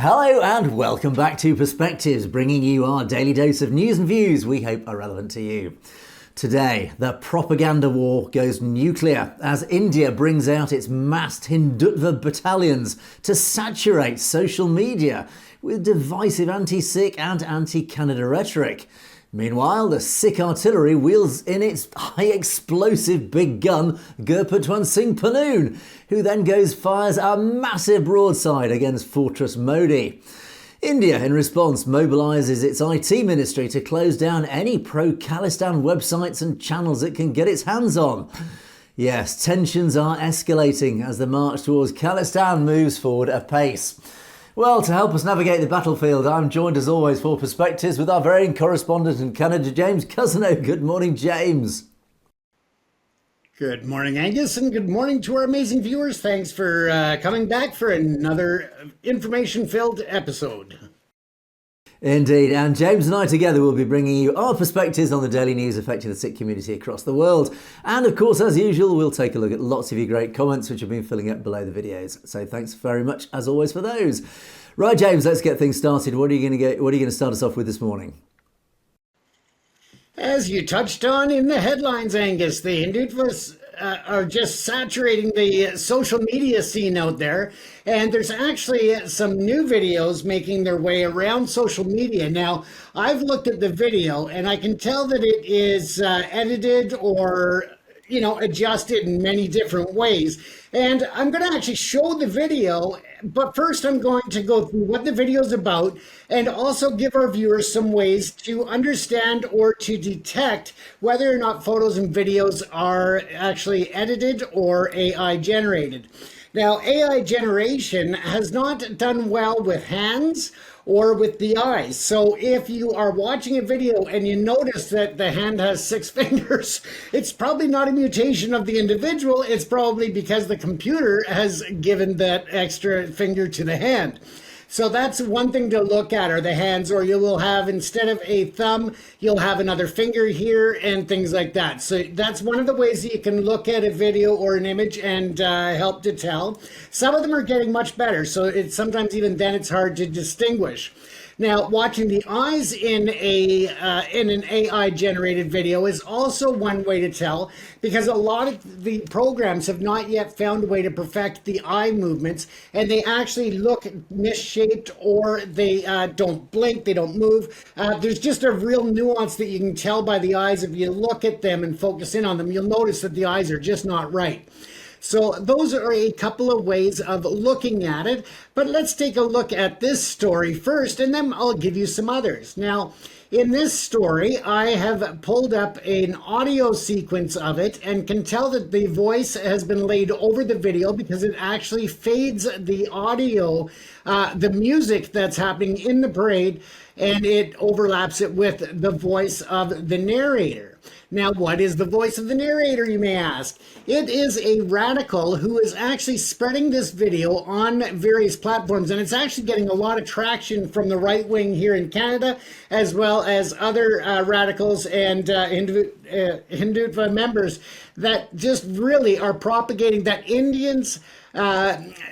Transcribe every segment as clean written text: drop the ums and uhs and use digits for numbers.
Hello and welcome back to Perspectives, bringing you our daily dose of news and views we hope are relevant to you. Today, the propaganda war goes nuclear as India brings out its massed Hindutva battalions to saturate social media with divisive anti-Sikh and anti-Canada rhetoric. Meanwhile, the Sikh artillery wheels in its high-explosive big gun, Gurpatwan Singh Panoon, who then fires a massive broadside against Fortress Modi. India, in response, mobilises its IT ministry to close down any pro-Khalistan websites and channels it can get its hands on. Yes, tensions are escalating as the march towards Khalistan moves forward apace. Well, to help us navigate the battlefield, I'm joined as always for Perspectives with our very own correspondent in Canada, James Cousineau. Good morning, James. Good morning, Angus, and good morning to our amazing viewers. Thanks for coming back for another information-filled episode. Indeed, and James and I together will be bringing you our perspectives on the daily news affecting the Sikh community across the world. And of course, as usual, we'll take a look at lots of your great comments which have been filling up below the videos. So thanks very much, as always, for those. Right, James, let's get things started. What are you going to start us off with this morning? As you touched on in the headlines, Angus, the Hindutva's are just saturating the social media scene out there. And there's actually some new videos making their way around social media. Now, I've looked at the video and I can tell that it is edited or adjusted in many different ways. And I'm going to actually show the video, but first I'm going to go through what the video is about and also give our viewers some ways to understand or to detect whether or not photos and videos are actually edited or AI generated. Now, AI generation has not done well with hands or with the eyes. So if you are watching a video and you notice that the hand has 6 fingers, it's probably not a mutation of the individual. It's probably because the computer has given that extra finger to the hand. So that's one thing to look at, are the hands, or you will have, instead of a thumb, you'll have another finger here and things like that. So that's one of the ways that you can look at a video or an image and help to tell. Some of them are getting much better, so it's sometimes even then it's hard to distinguish. Now, watching the eyes in an AI generated video is also one way to tell, because a lot of the programs have not yet found a way to perfect the eye movements, and they actually look misshaped, or they don't blink, they don't move. There's just a real nuance that you can tell by the eyes. If you look at them and focus in on them, you'll notice that the eyes are just not right. So those are a couple of ways of looking at it. But let's take a look at this story first, and then I'll give you some others. Now, in this story, I have pulled up an audio sequence of it and can tell that the voice has been laid over the video because it actually fades the audio, the music that's happening in the parade, and it overlaps it with the voice of the narrator. Now, what is the voice of the narrator, you may ask? It is a radical who is actually spreading this video on various platforms, and it's actually getting a lot of traction from the right wing here in Canada, as well as other radicals and Hindutva members that just really are propagating that Indians,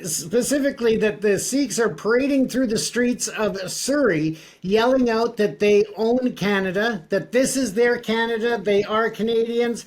specifically that the Sikhs are parading through the streets of Surrey, yelling out that they own Canada, that this is their Canada, they are Canadians,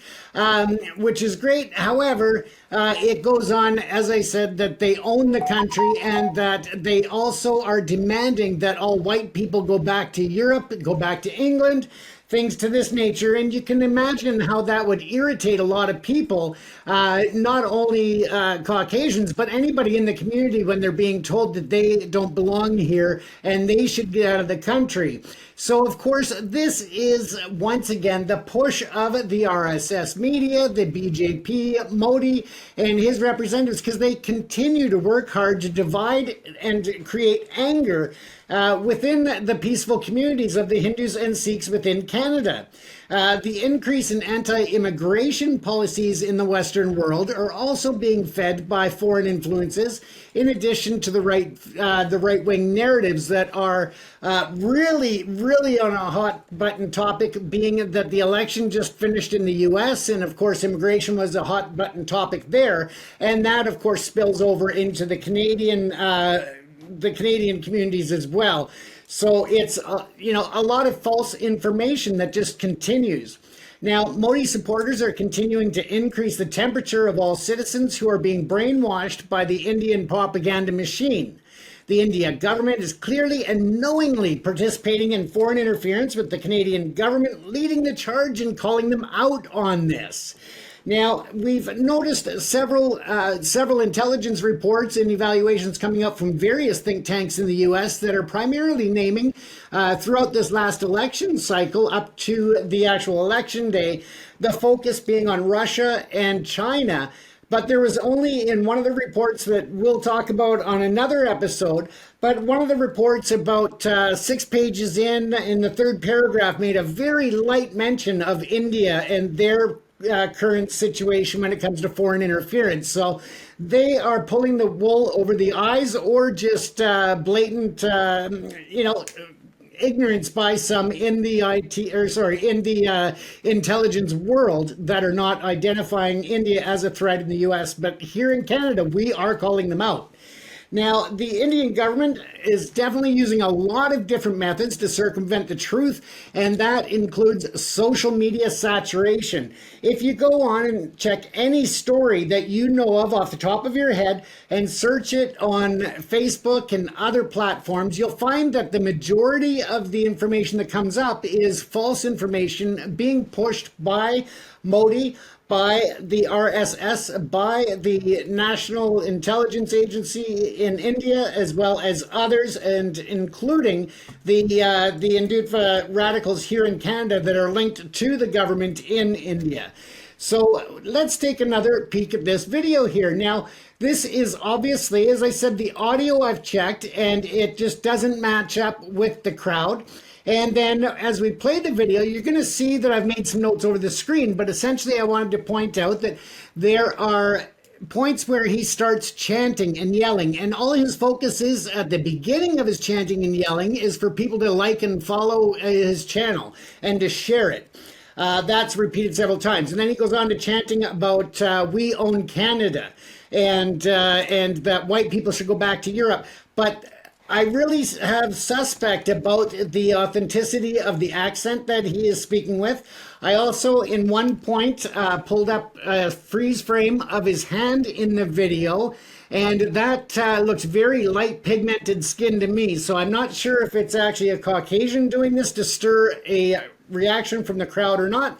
which is great. However, it goes on, as I said, that they own the country, and that they also are demanding that all white people go back to Europe, go back to England, things to this nature. And you can imagine how that would irritate a lot of people, not only Caucasians, but anybody in the community when they're being told that they don't belong here and they should get out of the country. So, of course, this is, once again, the push of the RSS media, the BJP, Modi, and his representatives, because they continue to work hard to divide and create anger within the peaceful communities of the Hindus and Sikhs within Canada. The increase in anti-immigration policies in the Western world are also being fed by foreign influences, in addition to the right-wing narratives that are really on a hot-button topic, being that the election just finished in the U.S., and of course immigration was a hot-button topic there, and that of course spills over into the Canadian the Canadian communities as well. So it's, a lot of false information that just continues. Now, Modi supporters are continuing to increase the temperature of all citizens who are being brainwashed by the Indian propaganda machine. The India government is clearly and knowingly participating in foreign interference, with the Canadian government leading the charge and calling them out on this. Now, we've noticed several intelligence reports and evaluations coming up from various think tanks in the U.S. that are primarily naming, throughout this last election cycle up to the actual election day, the focus being on Russia and China. But there was only in one of the reports that we'll talk about on another episode, but one of the reports about 6 pages in the third paragraph made a very light mention of India and their current situation when it comes to foreign interference. So they are pulling the wool over the eyes, or just blatant, ignorance by some in the intelligence world that are not identifying India as a threat in the US. But here in Canada, we are calling them out. Now, the Indian government is definitely using a lot of different methods to circumvent the truth, and that includes social media saturation. If you go on and check any story that you know of off the top of your head and search it on Facebook and other platforms, you'll find that the majority of the information that comes up is false information being pushed by Modi, by the RSS, by the National Intelligence Agency in India, as well as others, and including the Hindutva radicals here in Canada that are linked to the government in India. So let's take another peek at this video here. Now, this is obviously, as I said, the audio I've checked, and it just doesn't match up with the crowd. And then as we play the video, you're going to see that I've made some notes over the screen, but essentially I wanted to point out that there are points where he starts chanting and yelling, and all his focus is at the beginning of his chanting and yelling is for people to like and follow his channel and to share it. That's repeated several times. And then he goes on to chanting about we own Canada, and that white people should go back to Europe. But I really have suspect about the authenticity of the accent that he is speaking with. I also, in one point, pulled up a freeze frame of his hand in the video, and that looks very light pigmented skin to me. So I'm not sure if it's actually a Caucasian doing this to stir a reaction from the crowd or not.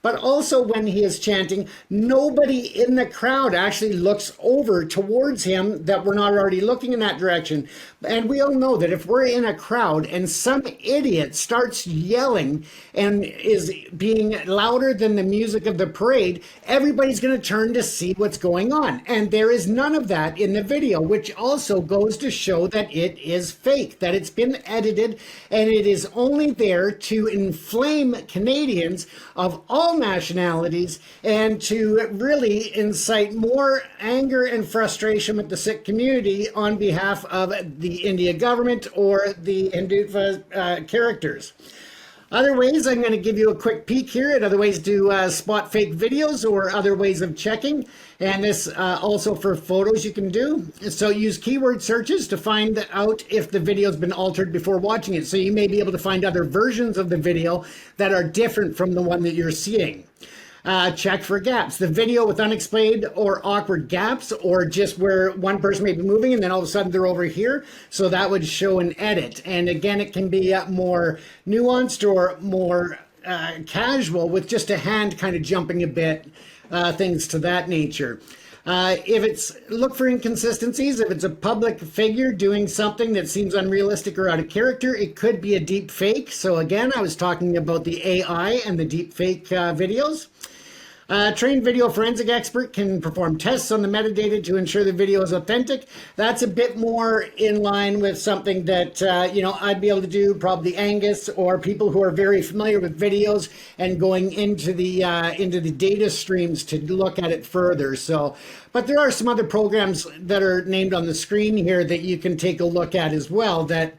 But also when he is chanting, nobody in the crowd actually looks over towards him, that we're not already looking in that direction. And we all know that if we're in a crowd and some idiot starts yelling and is being louder than the music of the parade, everybody's going to turn to see what's going on. And there is none of that in the video, which also goes to show that it is fake, that it's been edited, and it is only there to inflame Canadians of all nationalities and to really incite more anger and frustration with the Sikh community on behalf of the India government or the Hindutva characters. Other ways, I'm going to give you a quick peek here at other ways to spot fake videos or other ways of checking. And this also for photos you can do. So use keyword searches to find out if the video's been altered before watching it. So you may be able to find other versions of the video that are different from the one that you're seeing. Check for gaps. The video with unexplained or awkward gaps, or just where one person may be moving and then all of a sudden they're over here. So that would show an edit. And again, it can be more nuanced or more casual with just a hand kind of jumping a bit, things to that nature. If it's, look for inconsistencies. If it's a public figure doing something that seems unrealistic or out of character, it could be a deep fake. So again, I was talking about the AI and the deep fake videos. Trained video forensic expert can perform tests on the metadata to ensure the video is authentic. That's a bit more in line with something that, I'd be able to do, probably Angus or people who are very familiar with videos and going into the data streams to look at it further. So, but there are some other programs that are named on the screen here that you can take a look at as well that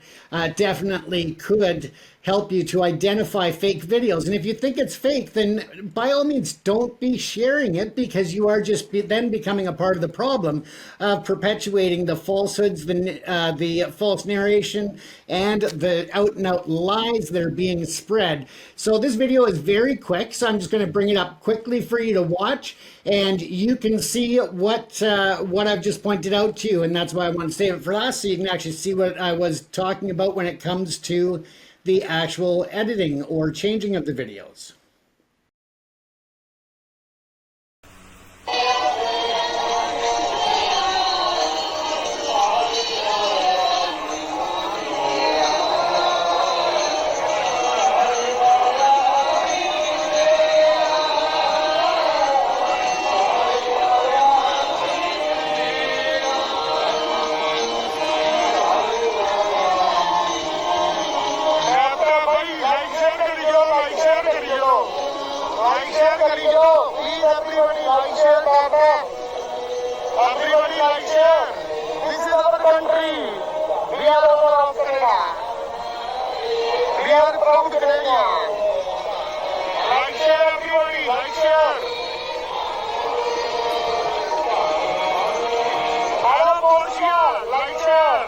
definitely could help you to identify fake videos. And if you think it's fake, then by all means, don't be sharing it, because you are just then becoming a part of the problem of perpetuating the falsehoods, the false narration, and the out and out lies that are being spread. So this video is very quick, so I'm just going to bring it up quickly for you to watch, and you can see what I've just pointed out to you. And that's why I want to save it for last, so you can actually see what I was talking about when it comes to the actual editing or changing of the videos. Everybody like share. This is our country. We are owner of Canada. We are proud Canadian. Like share, everybody, like share. I love Portia, like share.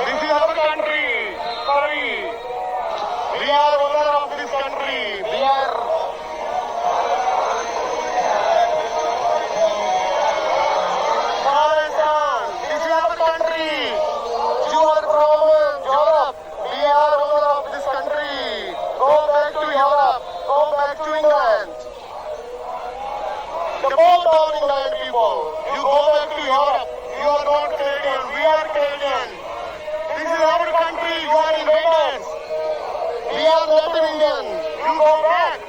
This is our country. Sorry. We are owner of this country. We are people. You go back to Europe. You are not Canadian. We are Canadian. This is our country. You are invaders. We are native Indian. You go back.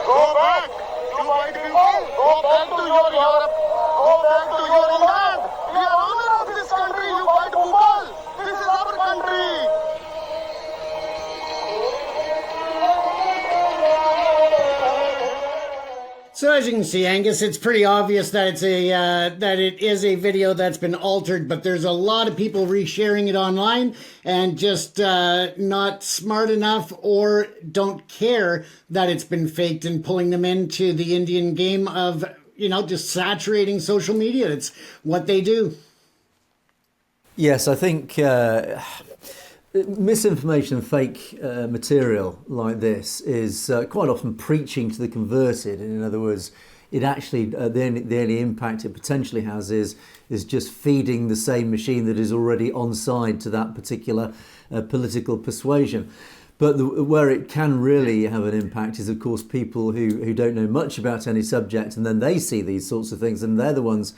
Go back. You white people. Go back to your Europe. Go back to your England. We are owner of this country. You white people. This is our country. So as you can see, Angus, it's pretty obvious that it's that it is a video that's been altered, but there's a lot of people resharing it online and just not smart enough or don't care that it's been faked and pulling them into the Indian game of, you know, just saturating social media. It's what they do. Yes, I think misinformation and fake material like this is quite often preaching to the converted. In other words, it actually the only impact it potentially has is just feeding the same machine that is already on side to that particular political persuasion. But where it can really have an impact is, of course, people who don't know much about any subject, and then they see these sorts of things, and they're the ones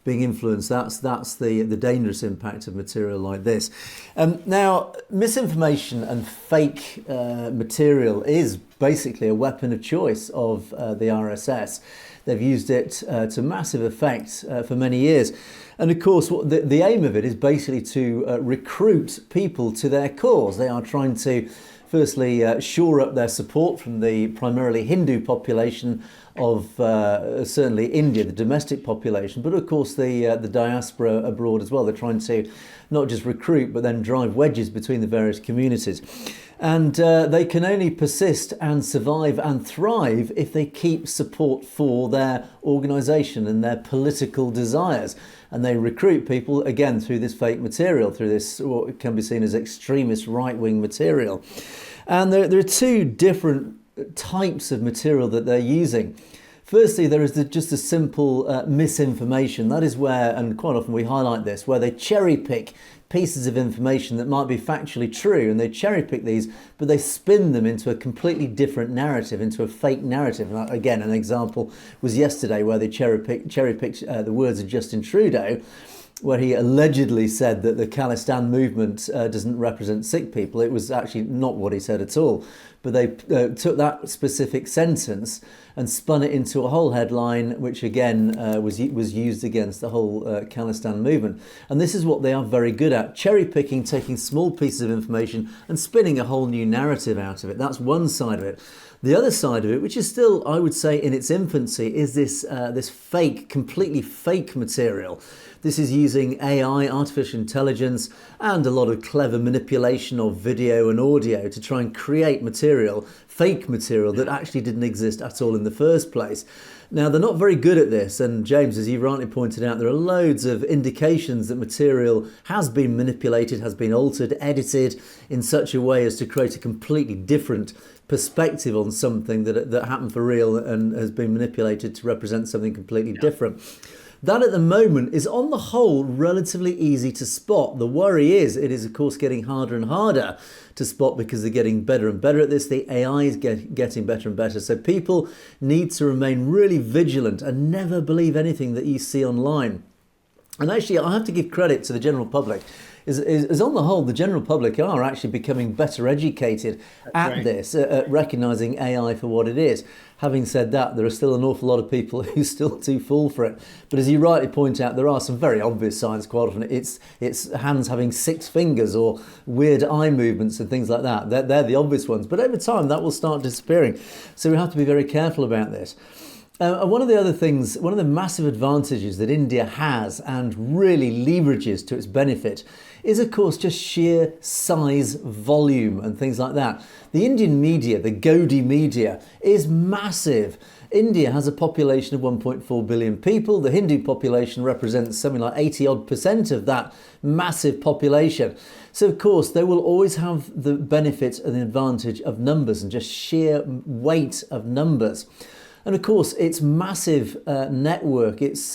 being influenced. That's the dangerous impact of material like this. Now, misinformation and fake material is basically a weapon of choice of the RSS. They've used it to massive effect for many years. And of course, the aim of it is basically to recruit people to their cause. They are trying to firstly shore up their support from the primarily Hindu population of certainly India, the domestic population, but of course the diaspora abroad as well. They're trying to not just recruit, but then drive wedges between the various communities. And they can only persist and survive and thrive if they keep support for their organisation and their political desires. And they recruit people, again, through this fake material, through this what can be seen as extremist right-wing material. And there are two different types of material that they're using. Firstly, there is just a simple misinformation. That is where, and quite often we highlight this, where they cherry pick pieces of information that might be factually true, and they cherry pick these, but they spin them into a completely different narrative, into a fake narrative. And again, an example was yesterday where they cherry picked the words of Justin Trudeau, where he allegedly said that the Khalistan movement doesn't represent Sikh people. It was actually not what he said at all. But they took that specific sentence and spun it into a whole headline, which again was used against the whole Khalistan movement. And this is what they are very good at: cherry picking, taking small pieces of information and spinning a whole new narrative out of it. That's one side of it. The other side of it, which is still, I would say, in its infancy, is this fake, completely fake material. This is using AI, artificial intelligence, and a lot of clever manipulation of video and audio to try and create material fake material that actually didn't exist at all in the first place. Now, they're not very good at this, and James, as you rightly pointed out, there are loads of indications that material has been manipulated, has been altered, edited in such a way as to create a completely different perspective on something that happened for real and has been manipulated to represent something completely different. That at the moment is on the whole relatively easy to spot. The worry is it is of course getting harder and harder to spot because they're getting better and better at this. The AI is getting better and better. So people need to remain really vigilant and never believe anything that you see online. And actually, I have to give credit to the general public. Is on the whole, the general public are actually becoming better educated at this, at recognising AI for what it is. Having said that, there are still an awful lot of people who still do fall for it. But as you rightly point out, there are some very obvious signs quite often. It's hands having 6 fingers or weird eye movements and things like that. They're the obvious ones. But over time, that will start disappearing. So we have to be very careful about this. One of the massive advantages that India has and really leverages to its benefit is, of course, just sheer size, volume and things like that. The Indian media, the Godi media, is massive. India has a population of 1.4 billion people. The Hindu population represents something like 80% of that massive population. So, of course, they will always have the benefit and the advantage of numbers and just sheer weight of numbers. And of course, its massive network, its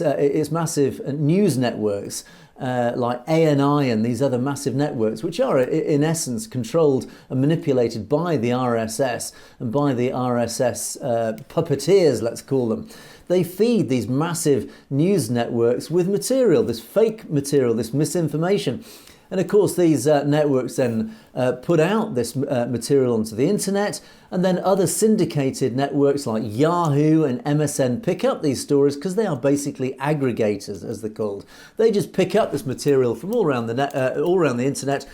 massive news networks like ANI and these other massive networks, which are in essence controlled and manipulated by the RSS and by the RSS puppeteers, let's call them. They feed these massive news networks with material, this fake material, this misinformation. And of course, these networks then put out this material onto the internet, and then other syndicated networks like Yahoo and MSN pick up these stories because they are basically aggregators, as they're called. They just pick up this material from all around the internet.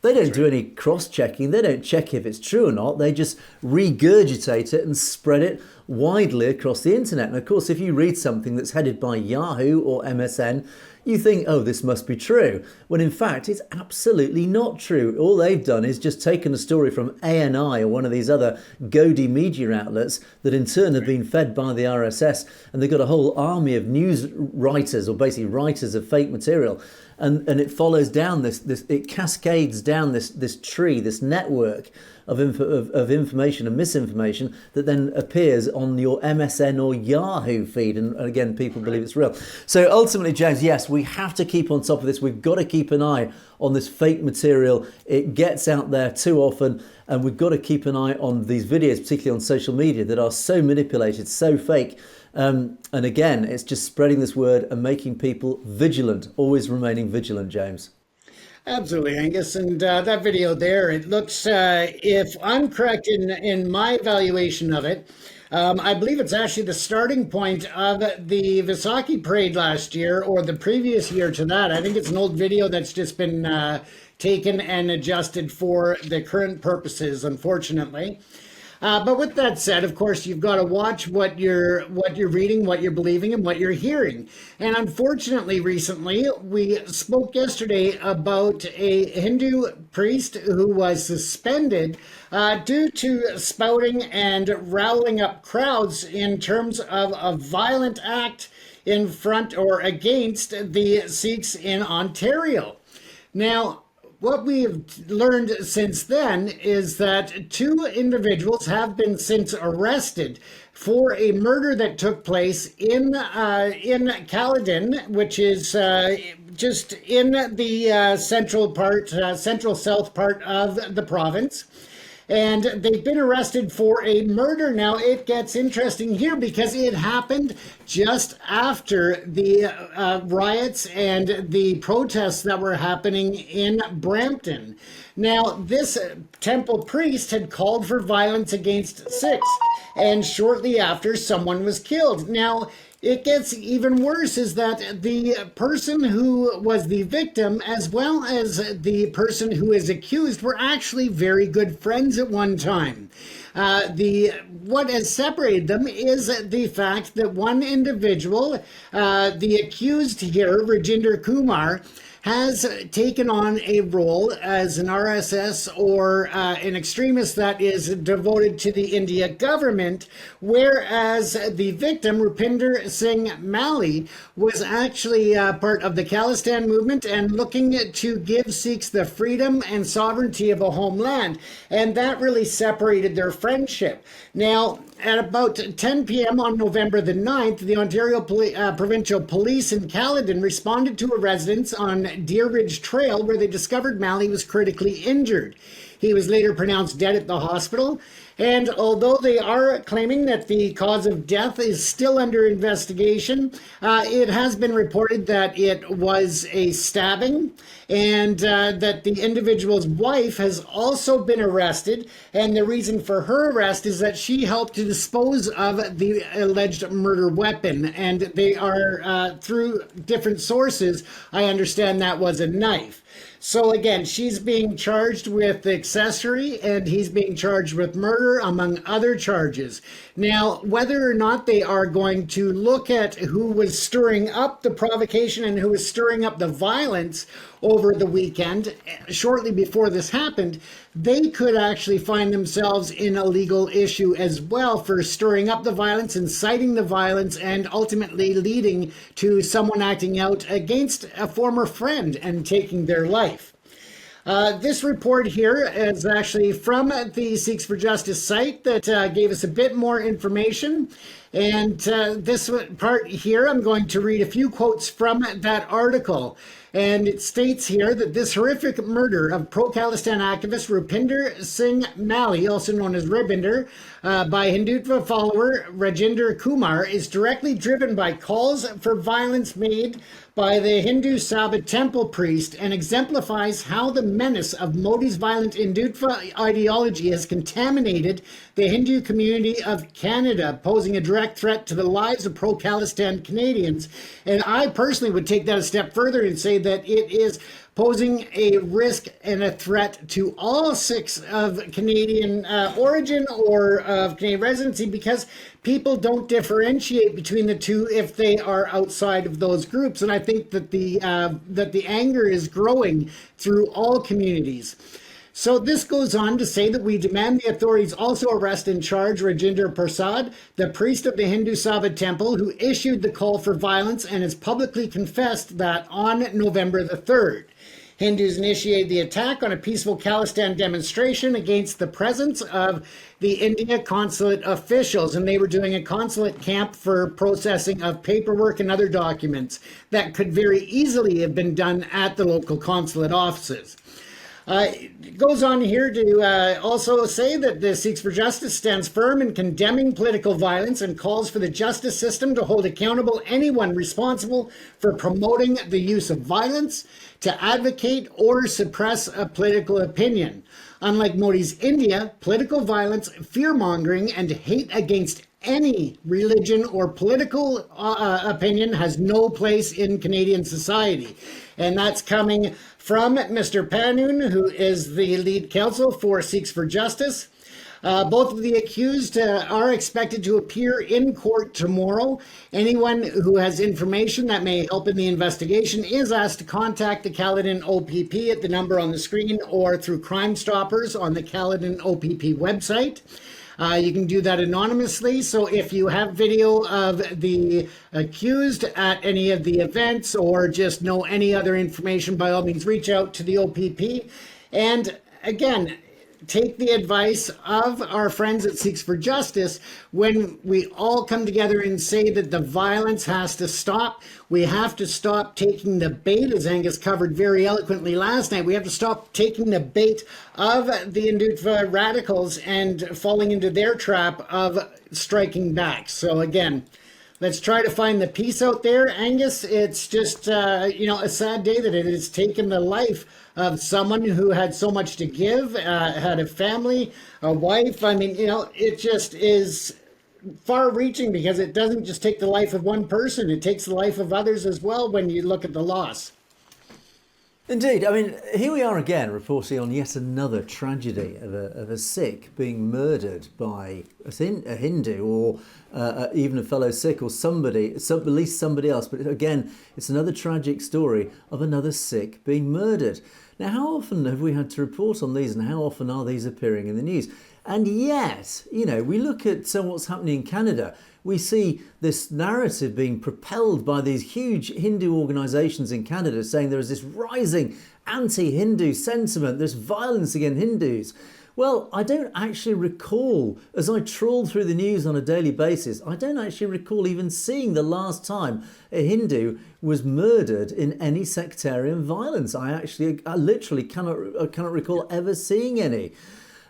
They don't do any cross-checking. They don't check if it's true or not. They just regurgitate it and spread it widely across the internet. And of course, if you read something that's headed by Yahoo or MSN, you think, oh, this must be true, when in fact it's absolutely not true. All they've done is just taken a story from ANI or one of these other Godi media outlets that in turn have been fed by the RSS, and they've got a whole army of news writers, or basically writers of fake material, and it follows down it cascades down this tree, this network of information and misinformation that then appears on your MSN or Yahoo feed, and again, people believe it's real. So ultimately, James, yes, we have to keep on top of this. We've got to keep an eye on this fake material. It gets out there too often, and we've got to keep an eye on these videos, particularly on social media, that are so manipulated, so fake. And again, it's just spreading this word and making people vigilant, always remaining vigilant, James. Absolutely, Angus. And that video there, it looks, if I'm correct in my evaluation of it, I believe it's actually the starting point of the Vaisakhi parade last year, or the previous year to that. I think it's an old video that's just been taken and adjusted for the current purposes, unfortunately. But with that said, of course, you've got to watch what you're reading, what you're believing, and what you're hearing. And unfortunately, recently, we spoke yesterday about a Hindu priest who was suspended due to spouting and riling up crowds in terms of a violent act in front or against the Sikhs in Ontario. Now, what we've learned since then is that 2 individuals have been since arrested for a murder that took place in Caledon, which is just in the central south part of the province. And they've been arrested for a murder. Now, it gets interesting here because it happened just after the riots and the protests that were happening in Brampton. Now, this temple priest had called for violence against Sikhs, and shortly after, someone was killed. Now, it gets even worse, is that the person who was the victim, as well as the person who is accused, were actually very good friends at one time. What has separated them is the fact that one individual, the accused here, Rajinder Kumar, has taken on a role as an RSS or an extremist that is devoted to the India government, whereas the victim, Rupinder Singh Mali, was actually part of the Khalistan movement and looking to give Sikhs the freedom and sovereignty of a homeland. And that really separated their friendship. Now, at about 10 p.m. on November the 9th, the Ontario Provincial Police in Caledon responded to a residence on Deer Ridge Trail where they discovered Mali was critically injured. He was later pronounced dead at the hospital. And although they are claiming that the cause of death is still under investigation, it has been reported that it was a stabbing and that the individual's wife has also been arrested. And the reason for her arrest is that she helped to dispose of the alleged murder weapon. And they are, through different sources, I understand that was a knife. So again, she's being charged with accessory and he's being charged with murder, among other charges. Now, whether or not they are going to look at who was stirring up the provocation and who was stirring up the violence over the weekend, shortly before this happened, they could actually find themselves in a legal issue as well for stirring up the violence, inciting the violence, and ultimately leading to someone acting out against a former friend and taking their life. This report here is actually from the Sikhs for Justice site that gave us a bit more information. And this part here, I'm going to read a few quotes from that article. And it states here that this horrific murder of pro-Khalistan activist Rupinder Singh Mali, also known as Rabinder, by Hindutva follower Rajinder Kumar, is directly driven by calls for violence made by the Hindu Sabha temple priest and exemplifies how the menace of Modi's violent Hindutva ideology has contaminated the Hindu community of Canada, posing a direct threat to the lives of pro-Khalistan Canadians. And I personally would take that a step further and say that it is posing a risk and a threat to all Sikhs of Canadian origin or of Canadian residency, because people don't differentiate between the two if they are outside of those groups. And I think that the anger is growing through all communities. So this goes on to say that we demand the authorities also arrest and charge Rajinder Prasad, the priest of the Hindu Sabha temple, who issued the call for violence and has publicly confessed that on November the 3rd. Hindus initiated the attack on a peaceful Khalistan demonstration against the presence of the India consulate officials, and they were doing a consulate camp for processing of paperwork and other documents that could very easily have been done at the local consulate offices. It goes on here to also say that the Sikhs for Justice stands firm in condemning political violence and calls for the justice system to hold accountable anyone responsible for promoting the use of violence to advocate or suppress a political opinion. Unlike Modi's India, political violence, fear-mongering, and hate against any religion or political opinion has no place in Canadian society. And that's coming from Mr. Panoon, who is the lead counsel for Sikhs for Justice. Both of the accused are expected to appear in court tomorrow. Anyone who has information that may help in the investigation is asked to contact the Caledon OPP at the number on the screen or through Crime Stoppers on the Caledon OPP website. You can do that anonymously. So if you have video of the accused at any of the events or just know any other information, by all means, reach out to the OPP. And again, take the advice of our friends at Sikhs for Justice. When we all come together and say that the violence has to stop, we have to stop taking the bait, as Angus covered very eloquently last night. We have to stop taking the bait of the Hindutva radicals and falling into their trap of striking back. So again, let's try to find the peace out there. Angus, it's just, a sad day that it has taken the life of someone who had so much to give, had a family, a wife. I mean, it just is far-reaching because it doesn't just take the life of one person. It takes the life of others as well when you look at the loss. Indeed. I mean, here we are again reporting on yet another tragedy of a Sikh being murdered by a Hindu or even a fellow Sikh or somebody, at least somebody else. But again, it's another tragic story of another Sikh being murdered. Now, how often have we had to report on these, and how often are these appearing in the news? And yet, you know, we look at what's happening in Canada. We see this narrative being propelled by these huge Hindu organisations in Canada saying there is this rising anti-Hindu sentiment, there's violence against Hindus. Well, I don't actually recall, as I trawl through the news on a daily basis, I don't actually recall even seeing the last time a Hindu was murdered in any sectarian violence. I literally cannot recall ever seeing any.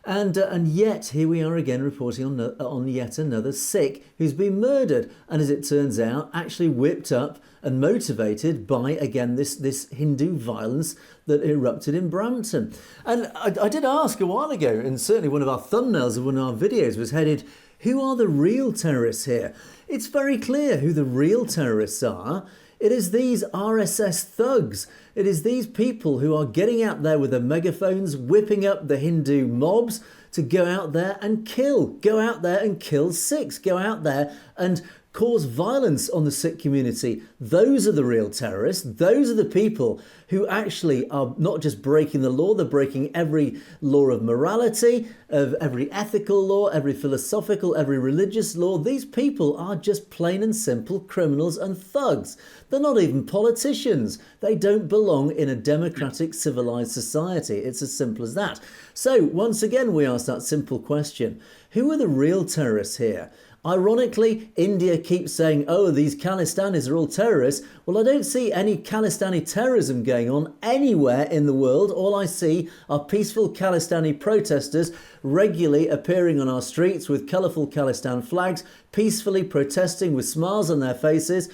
And yet here we are again reporting on yet another Sikh who's been murdered, and as it turns out, actually whipped up and motivated by, again, this Hindu violence that erupted in Brampton. And I did ask a while ago, and certainly one of our thumbnails of one of our videos was headed, who are the real terrorists here? It's very clear who the real terrorists are. It is these RSS thugs. It is these people who are getting out there with their megaphones, whipping up the Hindu mobs to go out there and kill Sikhs, go out there and cause violence on the Sikh community. Those are the real terrorists. Those are the people who actually are not just breaking the law, they're breaking every law of morality, of every ethical law, every philosophical, every religious law. These people are just plain and simple criminals and thugs. They're not even politicians. They don't belong in a democratic, civilized society. It's as simple as that. So once again, we ask that simple question. Who are the real terrorists here? Ironically, India keeps saying, oh, these Khalistanis are all terrorists. Well, I don't see any Khalistani terrorism going on anywhere in the world. All I see are peaceful Khalistani protesters regularly appearing on our streets with colourful Khalistan flags, peacefully protesting with smiles on their faces.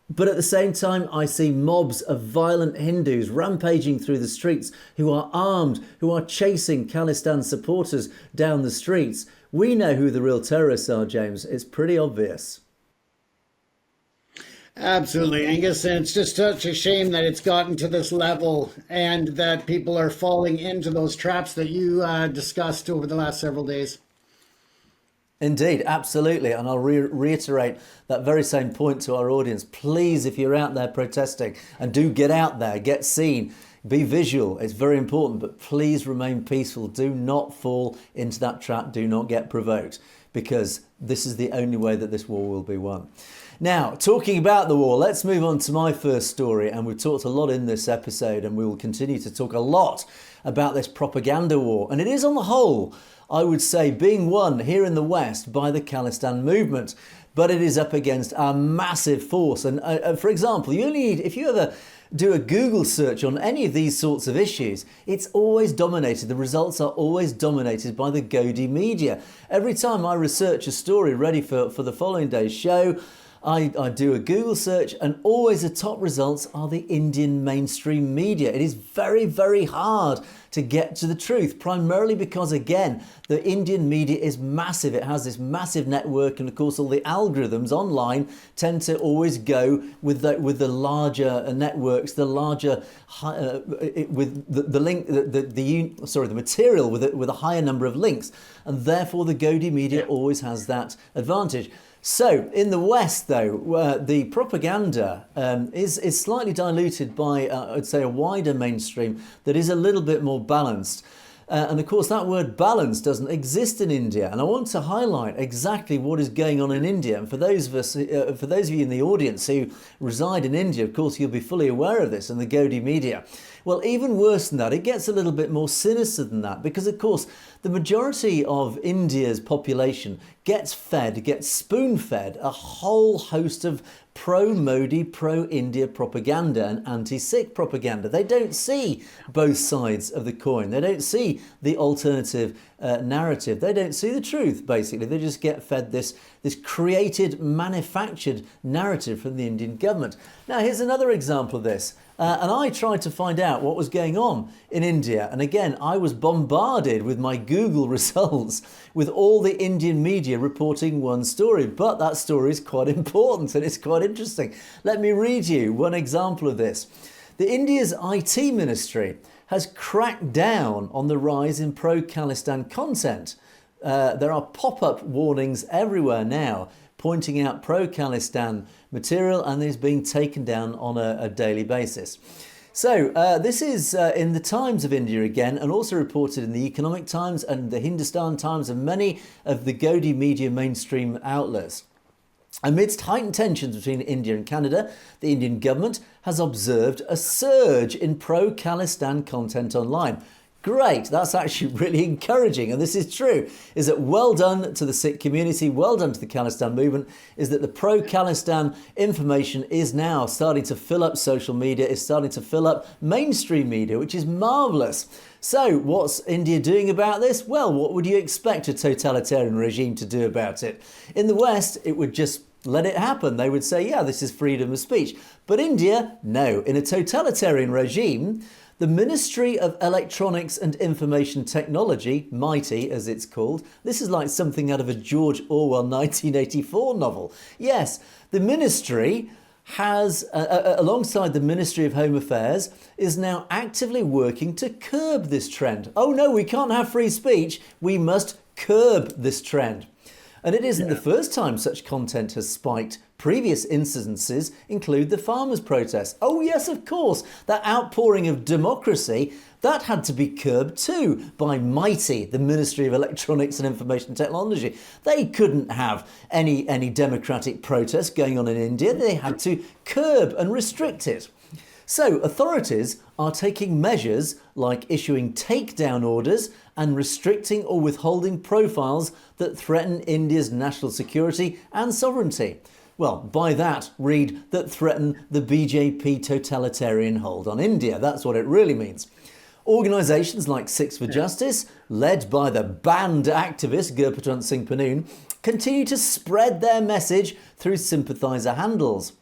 But at the same time, I see mobs of violent Hindus rampaging through the streets who are armed, who are chasing Khalistan supporters down the streets. We know who the real terrorists are, James. It's pretty obvious. Absolutely, Angus. And it's just such a shame that it's gotten to this level and that people are falling into those traps that you discussed over the last several days. Indeed, absolutely. And I'll reiterate that very same point to our audience. Please, if you're out there protesting, and do get out there, get seen, be visual. It's very important, but please remain peaceful. Do not fall into that trap. Do not get provoked, because this is the only way that this war will be won. Now, talking about the war, let's move on to my first story. And we've talked a lot in this episode, and we will continue to talk a lot about this propaganda war. And it is, on the whole, I would say, being won here in the West by the Khalistan movement. But it is up against a massive force. And for example, you only need, if you ever do a Google search on any of these sorts of issues, it's always dominated. The results are always dominated by the Godi media. Every time I research a story ready for the following day's show, I do a Google search, and always the top results are the Indian mainstream media. It is very, very hard to get to the truth, primarily because, again, the Indian media is massive. It has this massive network, and of course all the algorithms online tend to always go with the larger networks, the larger with the link, the material with a higher number of links, and therefore the Godi media always has that advantage. So in the West, though, the propaganda is slightly diluted by, I'd say, a wider mainstream that is a little bit more balanced. And of course, that word balance doesn't exist in India. And I want to highlight exactly what is going on in India. And for those of you in the audience who reside in India, of course, you'll be fully aware of this and the Godi media. Well, even worse than that, it gets a little bit more sinister than that, because, of course, the majority of India's population gets spoon-fed a whole host of pro-Modi, pro-India propaganda and anti-Sikh propaganda. They don't see both sides of the coin. They don't see the alternative narrative. They don't see the truth, basically. They just get fed this created, manufactured narrative from the Indian government. Now, here's another example of this. And I tried to find out what was going on in India. And again, I was bombarded with my Google results with all the Indian media reporting one story. But that story is quite important and it's quite interesting. Let me read you one example of this. The India's IT ministry has cracked down on the rise in pro-Khalistan content. There are pop-up warnings everywhere now pointing out pro-Khalistan material, and is being taken down on a daily basis. So this is in the Times of India again, and also reported in the Economic Times and the Hindustan Times and many of the Gaudiya media mainstream outlets. Amidst heightened tensions between India and Canada, the Indian government has observed a surge in pro-Khalistan content online. Great, that's actually really encouraging, and this is true, is that well done to the Sikh community, well done to the Khalistan movement, is that the pro-Khalistan information is now starting to fill up social media, is starting to fill up mainstream media, which is marvellous. So what's India doing about this? Well, what would you expect a totalitarian regime to do about it? In the West, it would just let it happen. They would say, yeah, this is freedom of speech. But India, no. In a totalitarian regime, the Ministry of Electronics and Information Technology, MITI as it's called, this is like something out of a George Orwell 1984 novel. Yes, the ministry has, alongside the Ministry of Home Affairs, is now actively working to curb this trend. Oh no, we can't have free speech, we must curb this trend. And it isn't the first time such content has spiked. Previous incidences include the farmers' protests. Oh yes, of course, that outpouring of democracy, that had to be curbed too by MITI, the Ministry of Electronics and Information Technology. They couldn't have any democratic protests going on in India. They had to curb and restrict it. So authorities are taking measures like issuing takedown orders and restricting or withholding profiles that threaten India's national security and sovereignty. Well, by that, read that threaten the BJP totalitarian hold on India. That's what it really means. Organisations like Sikhs for Justice, led by the banned activist Gurpatwant Singh Pannoon, continue to spread their message through sympathiser handles.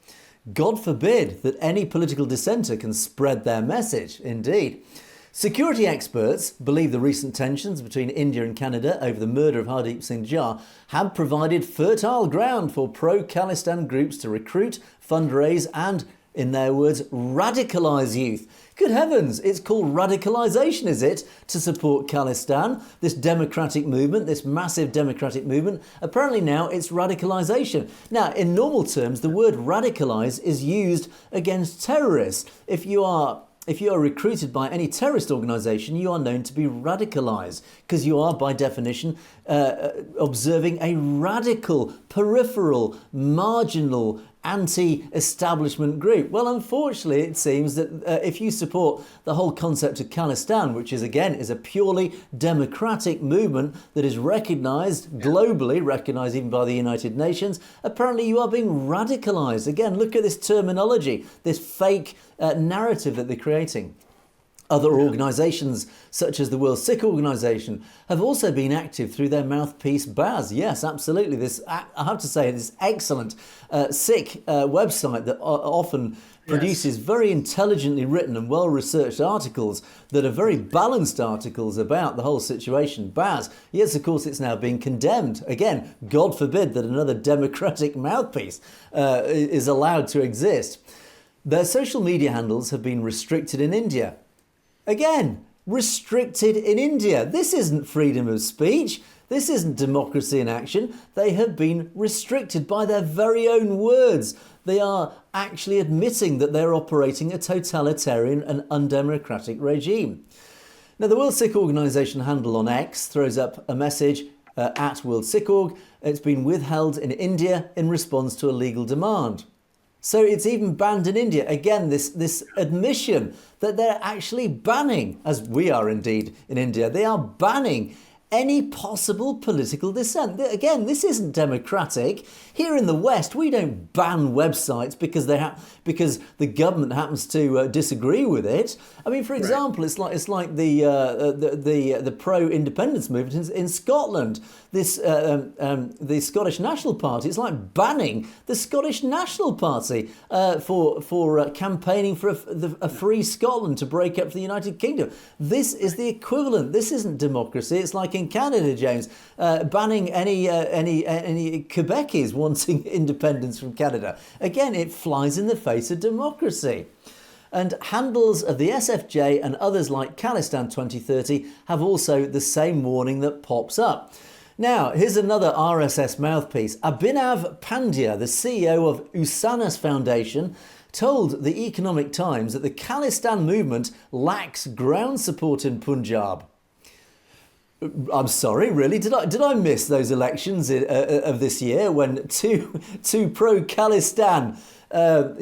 God forbid that any political dissenter can spread their message, indeed. Security experts believe the recent tensions between India and Canada over the murder of Hardeep Singh Nijjar have provided fertile ground for pro-Khalistan groups to recruit, fundraise and, in their words, radicalise youth. Good heavens, it's called radicalisation, is it, to support Khalistan, this democratic movement, this massive democratic movement? Apparently now it's radicalisation. Now, in normal terms, the word radicalise is used against terrorists. If you are recruited by any terrorist organisation, you are known to be radicalised because you are, by definition, observing a radical, peripheral, marginal, anti-establishment group. Well, unfortunately, it seems that if you support the whole concept of Khalistan, which is, again, is a purely democratic movement that is recognised globally, recognised even by the United Nations, apparently you are being radicalised. Again, look at this terminology, this fake narrative that they're creating. Other organisations, such as the World Sikh Organisation, have also been active through their mouthpiece Baz. Yes, absolutely. This, I have to say, this excellent Sikh website that often produces very intelligently written and well-researched articles that are very balanced articles about the whole situation. Baz, yes, of course, it's now being condemned. Again, God forbid that another democratic mouthpiece is allowed to exist. Their social media handles have been restricted in India. Again, restricted in India. This isn't freedom of speech. This isn't democracy in action. They have been restricted by their very own words. They are actually admitting that they're operating a totalitarian and undemocratic regime. Now, the World Sikh Organisation handle on X throws up a message at World Sikh Org. It's been withheld in India in response to a legal demand. So it's even banned in India. Again, this admission that they're actually banning, as we are indeed in India, they are banning any possible political dissent. Again, this isn't democratic. Here in the West, we don't ban websites because the government happens to disagree with it. I mean, for example, it's like the pro-independence movement in Scotland. The Scottish National Party. It's like banning the Scottish National Party for campaigning for a free Scotland to break up for the United Kingdom. This is the equivalent. This isn't democracy. It's like in Canada, James, banning any Quebecers wanting independence from Canada. Again, it flies in the face of democracy. And handles of the SFJ and others like Khalistan 2030 have also the same warning that pops up. Now, here's another RSS mouthpiece. Abhinav Pandya, the CEO of Usanas Foundation, told the Economic Times that the Khalistan movement lacks ground support in Punjab. I'm sorry, really? Did I miss those elections of this year when two pro-Khalistan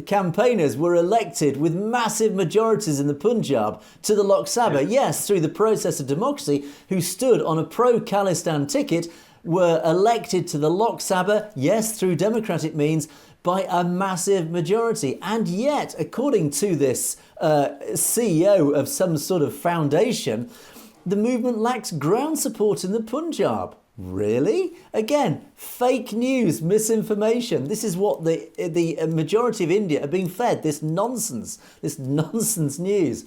campaigners were elected with massive majorities in the Punjab to the Lok Sabha? Yes, through the process of democracy, who stood on a pro-Khalistan ticket were elected to the Lok Sabha, yes, through democratic means, by a massive majority. And yet, according to this CEO of some sort of foundation, the movement lacks ground support in the Punjab. Really? Again, fake news, misinformation. This is what the majority of India are being fed, this nonsense news.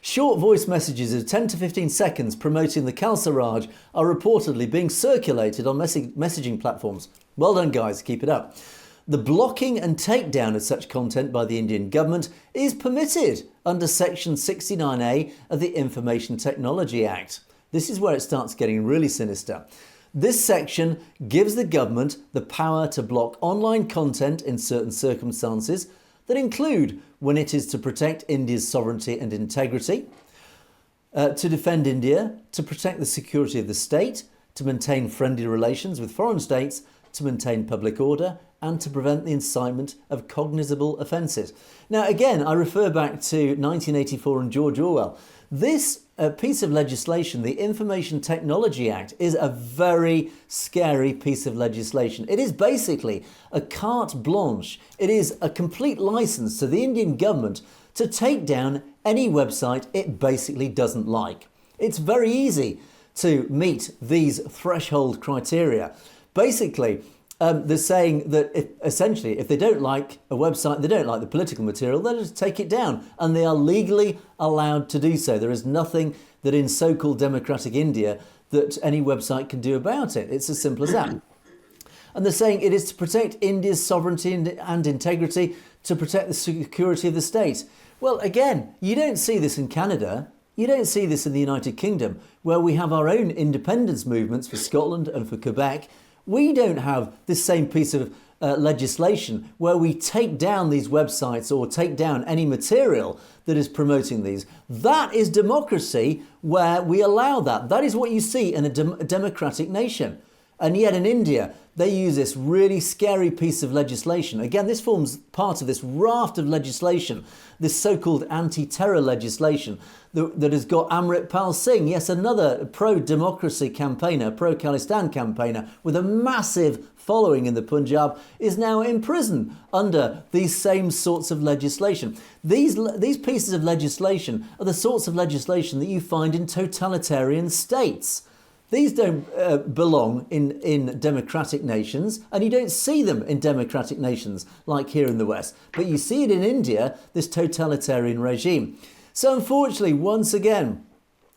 Short voice messages of 10 to 15 seconds promoting the Khalsa Raj are reportedly being circulated on messaging platforms. Well done, guys, keep it up. The blocking and takedown of such content by the Indian government is permitted under Section 69A of the Information Technology Act. This is where it starts getting really sinister. This section gives the government the power to block online content in certain circumstances that include when it is to protect India's sovereignty and integrity, to defend India, to protect the security of the state, to maintain friendly relations with foreign states, to maintain public order, and to prevent the incitement of cognizable offences. Now, again, I refer back to 1984 and George Orwell. This piece of legislation, the Information Technology Act, is a very scary piece of legislation. It is basically a carte blanche. It is a complete license to the Indian government to take down any website it basically doesn't like. It's very easy to meet these threshold criteria. Basically, they're saying that if they don't like a website, they don't like the political material, they'll just take it down. And they are legally allowed to do so. There is nothing that in so-called democratic India that any website can do about it. It's as simple as that. And they're saying it is to protect India's sovereignty and integrity, to protect the security of the state. Well, again, you don't see this in Canada. You don't see this in the United Kingdom, where we have our own independence movements for Scotland and for Quebec. We don't have this same piece of legislation where we take down these websites or take down any material that is promoting these. That is democracy, where we allow that. That is what you see in a democratic nation. And yet in India, they use this really scary piece of legislation. Again, this forms part of this raft of legislation, this so-called anti-terror legislation that has got Amrit Pal Singh, yes, another pro-democracy campaigner, pro-Khalistan campaigner with a massive following in the Punjab, is now in prison under these same sorts of legislation. These pieces of legislation are the sorts of legislation that you find in totalitarian states. These don't belong in democratic nations, and you don't see them in democratic nations like here in the West. But you see it in India, this totalitarian regime. So unfortunately, once again,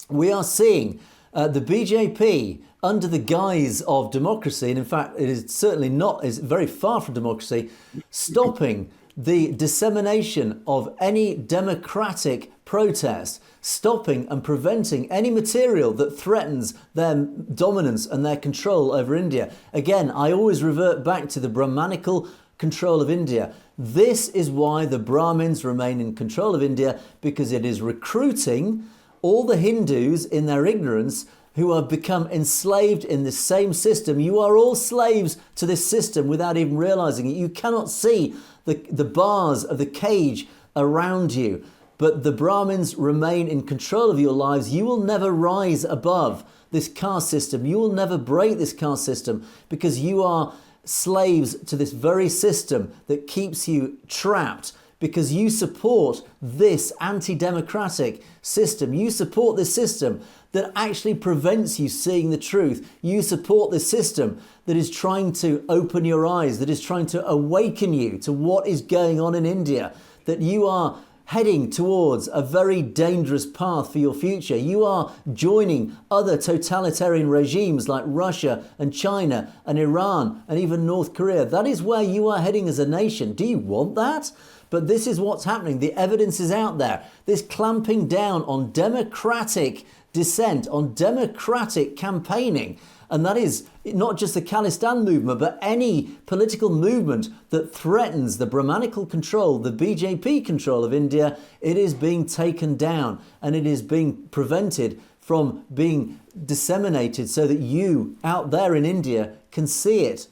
we are seeing the BJP under the guise of democracy, and in fact, it is certainly not, is very far from democracy, stopping the dissemination of any democratic protest, stopping and preventing any material that threatens their dominance and their control over India. Again, I always revert back to the Brahmanical control of India. This is why the Brahmins remain in control of India, because it is recruiting all the Hindus in their ignorance who have become enslaved in this same system. You are all slaves to this system without even realizing it. You cannot see the bars of the cage around you, but the Brahmins remain in control of your lives. You will never rise above this caste system. You will never break this caste system, because you are slaves to this very system that keeps you trapped, because you support this anti-democratic system. You support this system that actually prevents you seeing the truth. You support this system that is trying to open your eyes, that is trying to awaken you to what is going on in India, that you are heading towards a very dangerous path for your future. You are joining other totalitarian regimes like Russia and China and Iran and even North Korea. That is where you are heading as a nation. Do you want that? But this is what's happening. The evidence is out there. This clamping down on democratic dissent, on democratic campaigning. And that is not just the Khalistan movement, but any political movement that threatens the Brahmanical control, the BJP control of India. It is being taken down and it is being prevented from being disseminated so that you out there in India can see it.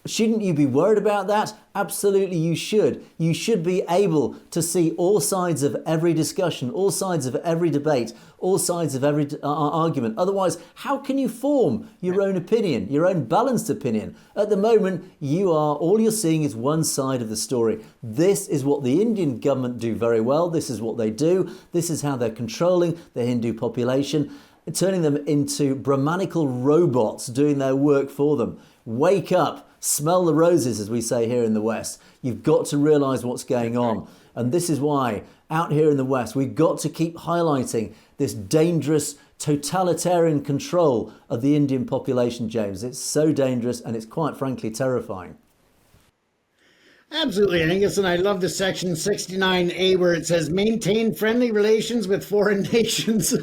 Shouldn't you be worried about that? Absolutely you should. You should be able to see all sides of every discussion, all sides of every debate, all sides of every argument. Otherwise, how can you form your own opinion, your own balanced opinion? At the moment, all you're seeing is one side of the story. This is what the Indian government do very well. This is what they do. This is how they're controlling the Hindu population, turning them into Brahmanical robots doing their work for them. Wake up. Smell the roses, as we say here in the West. You've got to realise what's going on. And this is why, out here in the West, we've got to keep highlighting this dangerous totalitarian control of the Indian population, James. It's so dangerous and it's quite frankly terrifying. Absolutely, Angus, and I love the section 69A where it says maintain friendly relations with foreign nations.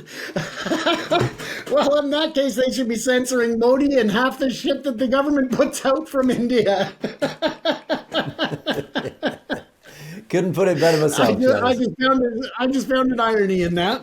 Well, in that case, they should be censoring Modi and half the shit that the government puts out from India. Couldn't put it better myself. I just found an irony in that.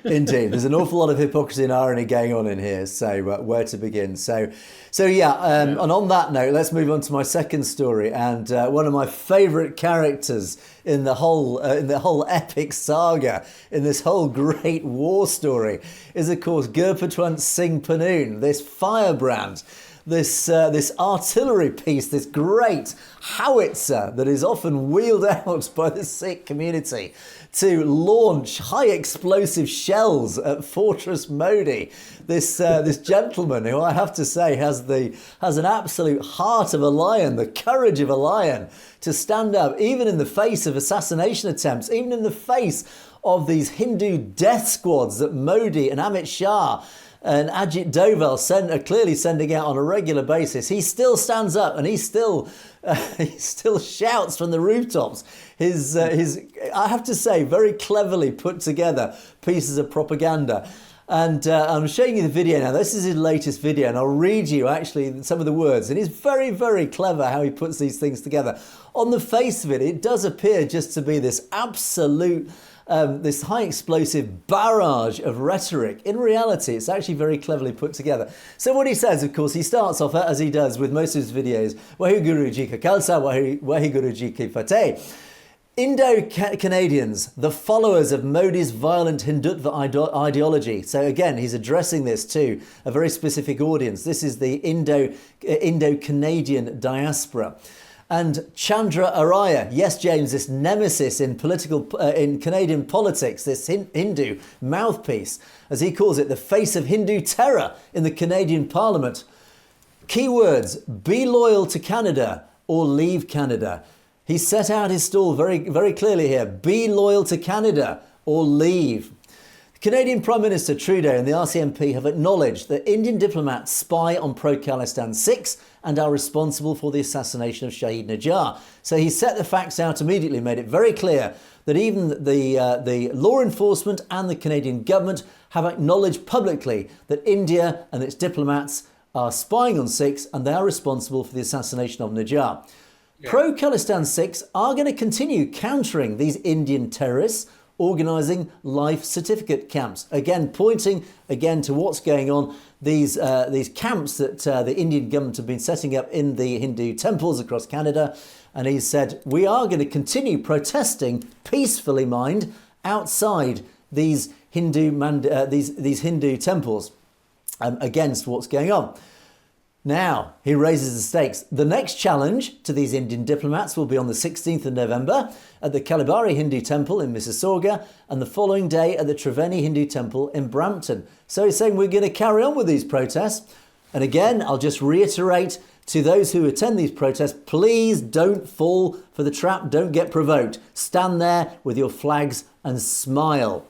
Indeed, there's an awful lot of hypocrisy and irony going on in here. So where to begin? And on that note, let's move on to my second story. And one of my favourite characters in the whole epic saga, in this whole great war story, is of course Gurpatwant Singh Pannoon, this firebrand. This artillery piece, this great howitzer that is often wheeled out by the Sikh community to launch high explosive shells at Fortress Modi. This gentleman, who I have to say has an absolute heart of a lion, the courage of a lion, to stand up even in the face of assassination attempts, even in the face of these Hindu death squads that Modi and Amit Shah and Ajit Doval are clearly sending out on a regular basis. He still stands up and he still shouts from the rooftops his I have to say, very cleverly put together pieces of propaganda. And I'm showing you the video now. This is his latest video, and I'll read you actually some of the words. And it's very, very clever how he puts these things together. On the face of it, it does appear just to be this absolute this high explosive barrage of rhetoric. In reality, it's actually very cleverly put together. So what he says, of course, he starts off, as he does with most of his videos, Waheguru Ji Ka Khalsa, Waheguru Ji Ki Fateh. Indo-Canadians, the followers of Modi's violent Hindutva ideology. So again, he's addressing this to a very specific audience. This is the Indo-Canadian diaspora. And Chandra Araya, yes, James, this nemesis in Canadian politics, this Hindu mouthpiece, as he calls it, the face of Hindu terror in the Canadian Parliament. Keywords: be loyal to Canada or leave Canada. He set out his stall very, very clearly here. Be loyal to Canada or leave. Canadian Prime Minister Trudeau and the RCMP have acknowledged that Indian diplomats spy on pro-Khalistan Sikhs and are responsible for the assassination of Shahid Najjar. So he set the facts out immediately, made it very clear that even the law enforcement and the Canadian government have acknowledged publicly that India and its diplomats are spying on Sikhs and they are responsible for the assassination of Najjar. Yeah. Pro-Khalistan Sikhs are going to continue countering these Indian terrorists, organising life certificate camps. Again, pointing to what's going on. These camps that the Indian government have been setting up in the Hindu temples across Canada. And he said, we are going to continue protesting peacefully, mind, outside these Hindu temples against what's going on. Now, he raises the stakes. The next challenge to these Indian diplomats will be on the 16th of November at the Kalibari Hindu Temple in Mississauga and the following day at the Triveni Hindu Temple in Brampton. So he's saying we're going to carry on with these protests. And again, I'll just reiterate to those who attend these protests, please don't fall for the trap. Don't get provoked. Stand there with your flags and smile.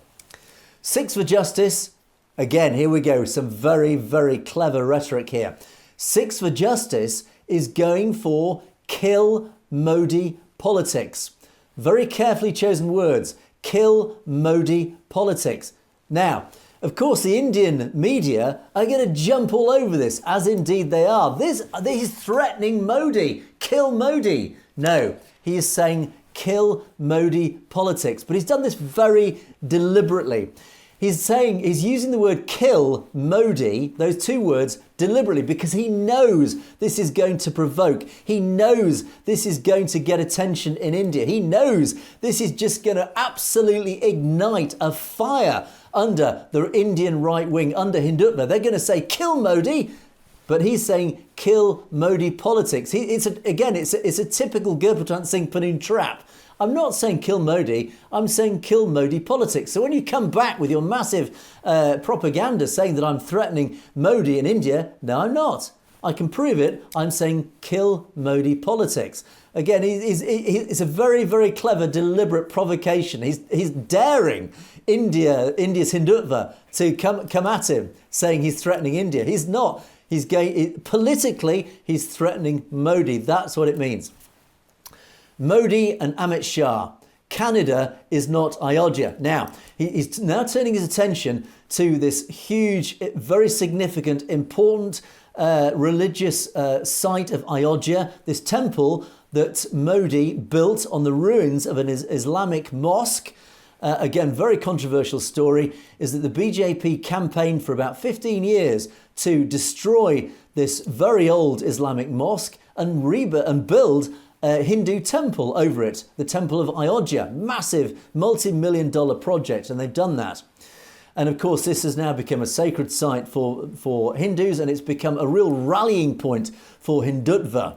Sikhs for Justice. Again, here we go. Some very, very clever rhetoric here. Sikhs for Justice is going for kill Modi politics. Very carefully chosen words. Kill Modi politics. Now, of course, the Indian media are going to jump all over this, as indeed they are. He's threatening Modi. Kill Modi. No, he is saying kill Modi politics. But he's done this very deliberately. He's using the word kill Modi, those two words, deliberately, because he knows this is going to provoke. He knows this is going to get attention in India. He knows this is just going to absolutely ignite a fire under the Indian right wing, under Hindutva. They're going to say, kill Modi. But he's saying, kill Modi politics. It's a typical Gurpratant Singh Panoon trap. I'm not saying kill Modi, I'm saying kill Modi politics. So when you come back with your massive propaganda saying that I'm threatening Modi in India, no, I'm not. I can prove it. I'm saying kill Modi politics. Again, it's a very, very clever, deliberate provocation. He's daring India's Hindutva to come at him, saying he's threatening India. He's not. Politically, he's threatening Modi. That's what it means. Modi and Amit Shah. Canada is not Ayodhya. Now, he's now turning his attention to this huge, very significant, important religious site of Ayodhya, this temple that Modi built on the ruins of an Islamic mosque. Again, very controversial story, is that the BJP campaigned for about 15 years to destroy this very old Islamic mosque and build a Hindu temple over it, the Temple of Ayodhya, massive multi-million-dollar project, and they've done that. And of course, this has now become a sacred site for Hindus, and it's become a real rallying point for Hindutva.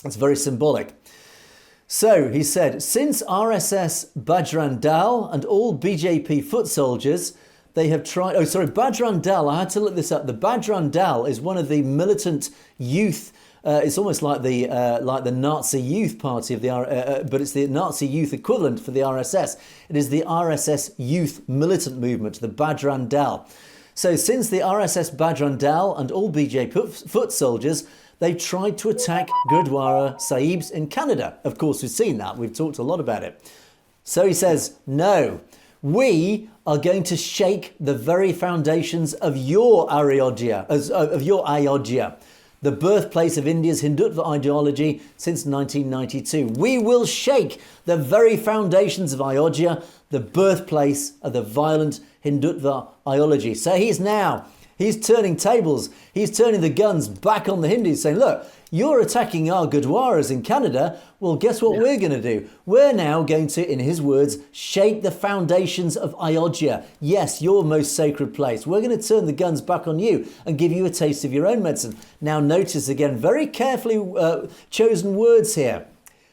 It's very symbolic. So he said, since RSS Bajrang Dal and all BJP foot soldiers, they have tried... Bajrang Dal, I had to look this up. The Bajrang Dal is one of the militant youth. It's almost like the Nazi Youth Party of but it's the Nazi Youth equivalent for the RSS. It is the RSS Youth Militant Movement, the Bajrang Dal. So since the RSS Bajrang Dal and all BJP foot soldiers, they've tried to attack Gurdwara Sahibs in Canada. Of course, we've seen that. We've talked a lot about it. So he says, no, we are going to shake the very foundations of your Ayodhya, the birthplace of India's Hindutva ideology since 1992. We will shake the very foundations of Ayodhya, the birthplace of the violent Hindutva ideology. So he's turning tables. He's turning the guns back on the Hindus, saying, look, you're attacking our Gurdwaras in Canada. Well, guess what we're going to do? We're now going to, in his words, shake the foundations of Ayodhya. Yes, your most sacred place. We're going to turn the guns back on you and give you a taste of your own medicine. Now, notice again, very carefully chosen words here.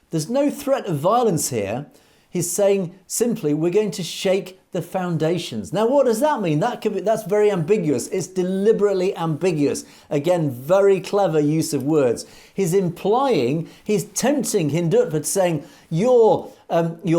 There's no threat of violence here. He's saying simply, we're going to shake the foundations. Now, what does that mean? That's very ambiguous. It's deliberately ambiguous. Again, very clever use of words. He's tempting Hindutva, saying, you're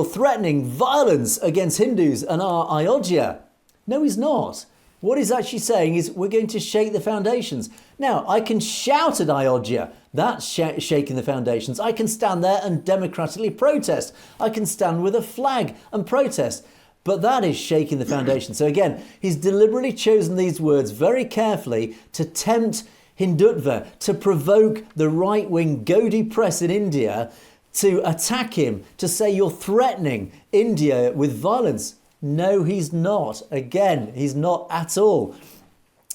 threatening violence against Hindus and our Ayodhya. No, he's not. What he's actually saying is, we're going to shake the foundations. Now, I can shout at Ayodhya. That's shaking the foundations. I can stand there and democratically protest. I can stand with a flag and protest. But that is shaking the foundation. So again, he's deliberately chosen these words very carefully to tempt Hindutva, to provoke the right-wing Godi press in India to attack him, to say you're threatening India with violence. No, he's not. Again, he's not at all.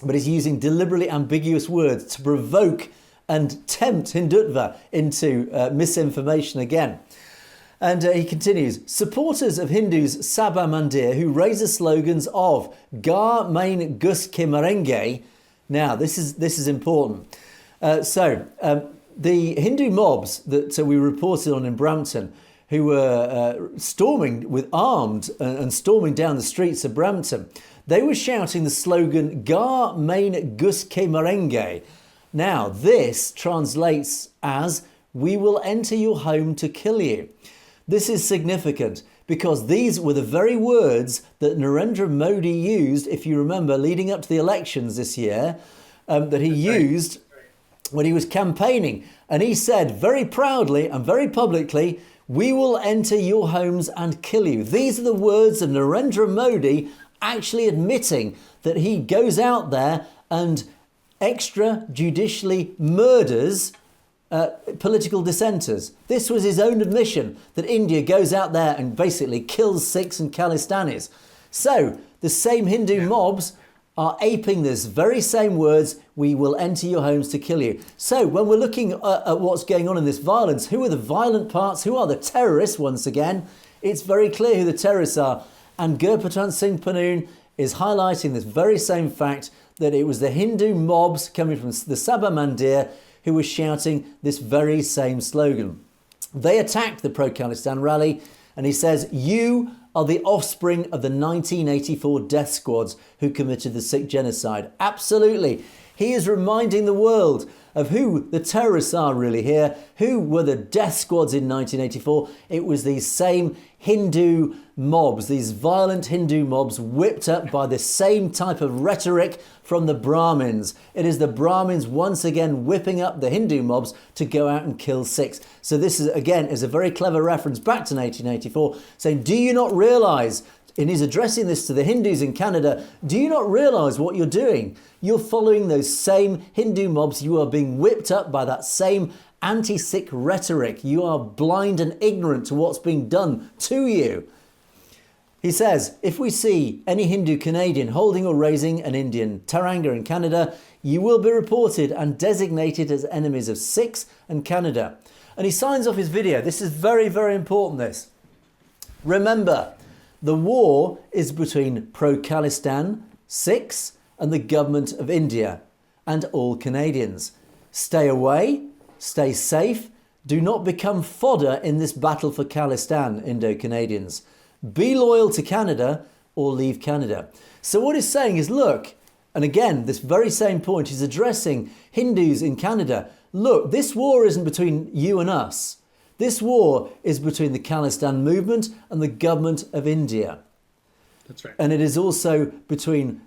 But he's using deliberately ambiguous words to provoke and tempt Hindutva into misinformation again. And he continues, supporters of Hindus Sabha Mandir who raise the slogans of Gar Main Gus Ke Marenge. Now, this is important. The Hindu mobs that we reported on in Brampton, who were armed and storming down the streets of Brampton, they were shouting the slogan Gar Main Gus Ke Marenge. Now, this translates as, we will enter your home to kill you. This is significant because these were the very words that Narendra Modi used, if you remember, leading up to the elections this year, that he used when he was campaigning. And he said very proudly and very publicly, We will enter your homes and kill you. These are the words of Narendra Modi actually admitting that he goes out there and extrajudicially murders political dissenters. This was his own admission, that India goes out there and basically kills Sikhs and Khalistanis. So the same Hindu mobs are aping this very same words, we will enter your homes to kill you. So when we're looking at what's going on in this violence, who are the violent parts, who are the terrorists once again, it's very clear who the terrorists are. And Gurpratap Singh Pannoon is highlighting this very same fact, that it was the Hindu mobs coming from the Sabha Mandir who were shouting this very same slogan. They attacked the pro-Khalistan rally, and he says, you are the offspring of the 1984 death squads who committed the Sikh genocide. Absolutely. He is reminding the world of who the terrorists are really here. Who were the death squads in 1984? It was these same Hindu mobs, these violent Hindu mobs whipped up by the same type of rhetoric from the Brahmins. It is the Brahmins once again whipping up the Hindu mobs to go out and kill Sikhs. So this is again is a very clever reference back to 1984, saying, do you not realise, and he's addressing this to the Hindus in Canada, do you not realise what you're doing? You're following those same Hindu mobs. You are being whipped up by that same anti-Sikh rhetoric. You are blind and ignorant to what's being done to you. He says, if we see any Hindu Canadian holding or raising an Indian Taranga in Canada, you will be reported and designated as enemies of Sikhs and Canada. And he signs off his video. This is very, very important, this. Remember, the war is between pro-Khalistan, Sikhs, and the government of India, and all Canadians. Stay away, stay safe, do not become fodder in this battle for Khalistan, Indo-Canadians. Be loyal to Canada or leave Canada. So what he's saying is, look, and again, this very same point, he's addressing Hindus in Canada. Look, this war isn't between you and us. This war is between the Khalistan movement and the government of India. That's right. And it is also between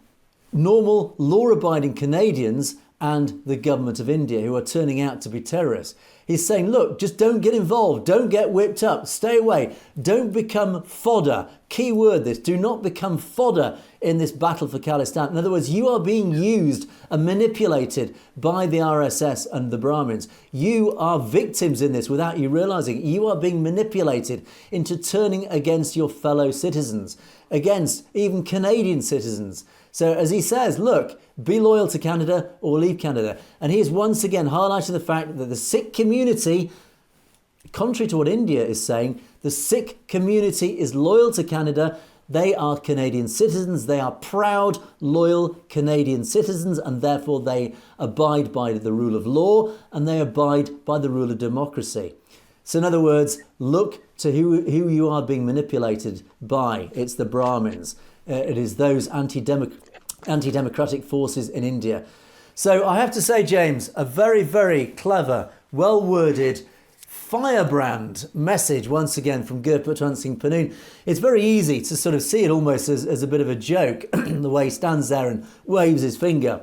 normal law-abiding Canadians and the government of India, who are turning out to be terrorists. He's saying, look, just don't get involved. Don't get whipped up. Stay away. Don't become fodder. Key word this. Do not become fodder in this battle for Khalistan. In other words, you are being used and manipulated by the RSS and the Brahmins. You are victims in this without you realizing. You are being manipulated into turning against your fellow citizens, against even Canadian citizens. So as he says, look, be loyal to Canada or leave Canada. And he is once again highlighting the fact that the Sikh community, contrary to what India is saying, the Sikh community is loyal to Canada. They are Canadian citizens. They are proud, loyal Canadian citizens, and therefore they abide by the rule of law and they abide by the rule of democracy. So in other words, look to who you are being manipulated by. It's the Brahmins. It is those anti-democratic forces in India. So I have to say, James, a very, very clever, well-worded, firebrand message once again from Gurpratap Singh Pannoon. It's very easy to sort of see it almost as a bit of a joke, the way he stands there and waves his finger.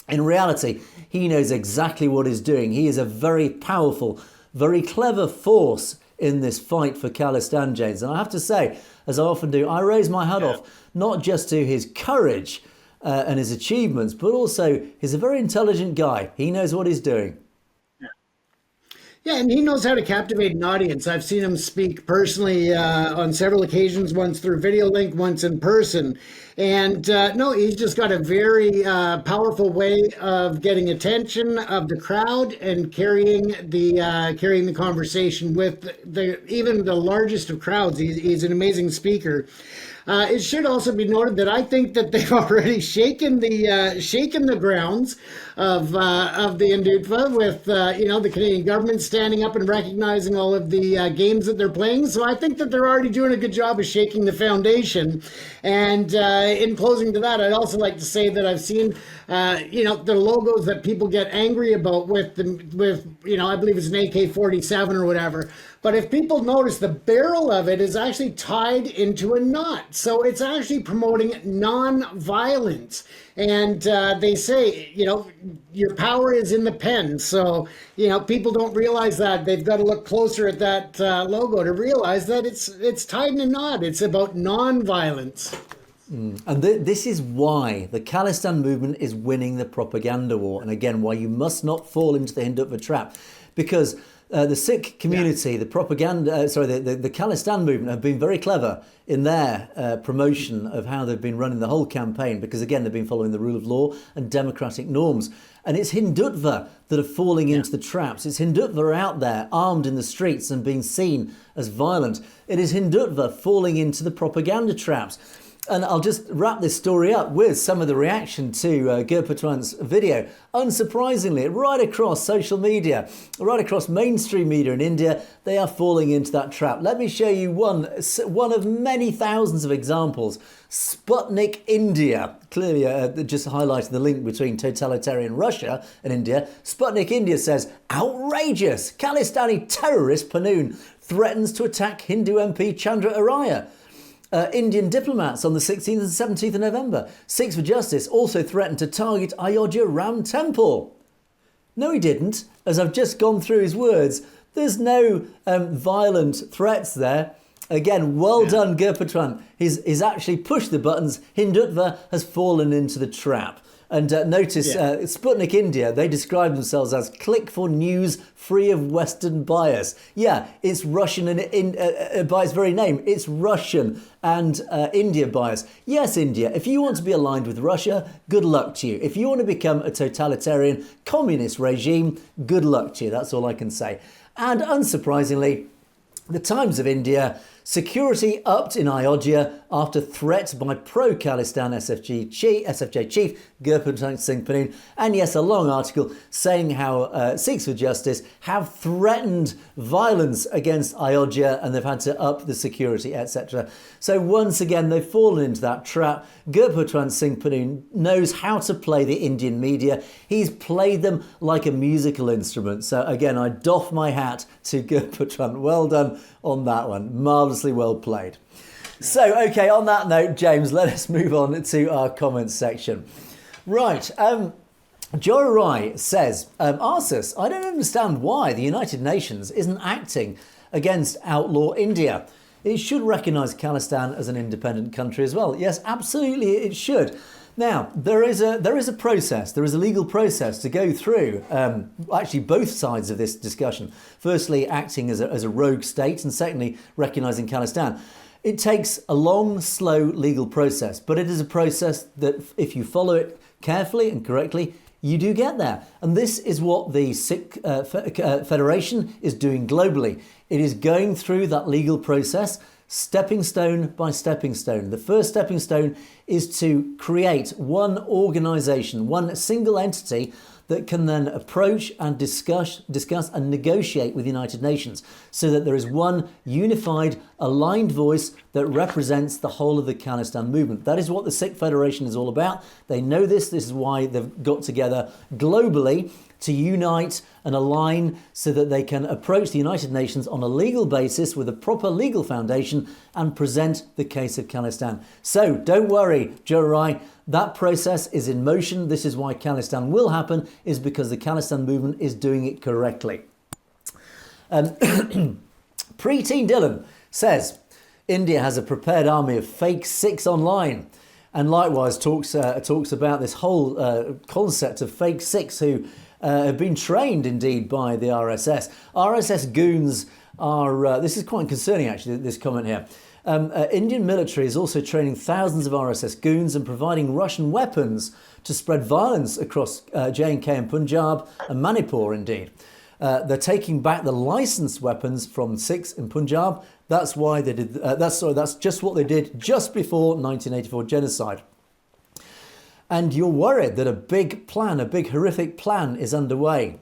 In reality, he knows exactly what he's doing. He is a very powerful, very clever force in this fight for Khalistan, James. And I have to say, as I often do, I raise my hat off not just to his courage and his achievements, but also he's a very intelligent guy. He knows what he's doing. Yeah, and he knows how to captivate an audience. I've seen him speak personally on several occasions, once through video link, once in person. And no, he's just got a very powerful way of getting attention of the crowd and carrying the conversation with even the largest of crowds. He's an amazing speaker. It should also be noted that I think that they've already shaken the grounds of the Hindutva with the Canadian government standing up and recognizing all of the games that they're playing. So I think that they're already doing a good job of shaking the foundation. And in closing to that, I'd also like to say that I've seen the logos that people get angry about with I believe it's an AK-47 or whatever. But if people notice, the barrel of it is actually tied into a knot. So it's actually promoting non-violence. And they say, your power is in the pen. So, people don't realize that. They've got to look closer at that logo to realize that it's tied in a knot. It's about non-violence. And this is why the Khalistan movement is winning the propaganda war. And again, why you must not fall into the Hindutva trap. Because the Sikh community, the Khalistan movement have been very clever in their promotion of how they've been running the whole campaign. Because again, they've been following the rule of law and democratic norms. And it's Hindutva that are falling into the traps. It's Hindutva out there armed in the streets and being seen as violent. It is Hindutva falling into the propaganda traps. And I'll just wrap this story up with some of the reaction to Gurpatwant's video. Unsurprisingly, right across social media, right across mainstream media in India, they are falling into that trap. Let me show you one of many thousands of examples. Sputnik India, clearly just highlighting the link between totalitarian Russia and India. Sputnik India says, outrageous! Khalistani terrorist Panoon threatens to attack Hindu MP Chandra Araya. Indian diplomats on the 16th and 17th of November. Sikhs for Justice also threatened to target Ayodhya Ram Temple. No, he didn't. As I've just gone through his words, there's no violent threats there. Again, well done, Gurpatwant. He's actually pushed the buttons. Hindutva has fallen into the trap. And notice Sputnik India, they describe themselves as click for news free of Western bias. Yeah, it's Russian and by its very name, it's Russian and India bias. Yes, India, if you want to be aligned with Russia, good luck to you. If you want to become a totalitarian communist regime, good luck to you. That's all I can say. And unsurprisingly, the Times of India, security upped in Ayodhya after threat by pro-Khalistan SFJ chief Gurpatwant Singh Panoon. And yes, a long article saying how Sikhs for Justice have threatened violence against Ayodhya and they've had to up the security, etc. So once again, they've fallen into that trap. Gurpatwant Singh Panoon knows how to play the Indian media. He's played them like a musical instrument. So again, I doff my hat to Gurpatwant. Well done on that one. Marvellously well played. So, okay, on that note, James, let us move on to our comments section. Right, Jorai says, Arsus, I don't understand why the United Nations isn't acting against outlaw India. It should recognise Khalistan as an independent country as well. Yes, absolutely, it should. Now, there is a process, there is a legal process to go through, actually both sides of this discussion. Firstly, acting as a rogue state, and secondly, recognising Khalistan. It takes a long, slow legal process, but it is a process that if you follow it carefully and correctly, you do get there. And this is what the Sikh Federation is doing globally. It is going through that legal process, stepping stone by stepping stone. The first stepping stone is to create one organisation, one single entity that can then approach and discuss and negotiate with the United Nations so that there is one unified, aligned voice that represents the whole of the Khalistan movement. That is what the Sikh Federation is all about. They know this. This is why they've got together globally to unite and align so that they can approach the United Nations on a legal basis with a proper legal foundation and present the case of Khalistan. So don't worry, Jorai, that process is in motion. This is why Khalistan will happen, is because the Khalistan movement is doing it correctly. Preteen Dylan says, India has a prepared army of fake Sikhs online. And likewise talks about this whole concept of fake Sikhs who have been trained indeed by the RSS. RSS goons are, this is quite concerning actually, this comment here. Indian military is also training thousands of RSS goons and providing Russian weapons to spread violence across J&K and Punjab and Manipur indeed. They're taking back the licensed weapons from Sikhs in Punjab. That's why they did, that's just what they did just before 1984 genocide. And you're worried that a big horrific plan is underway.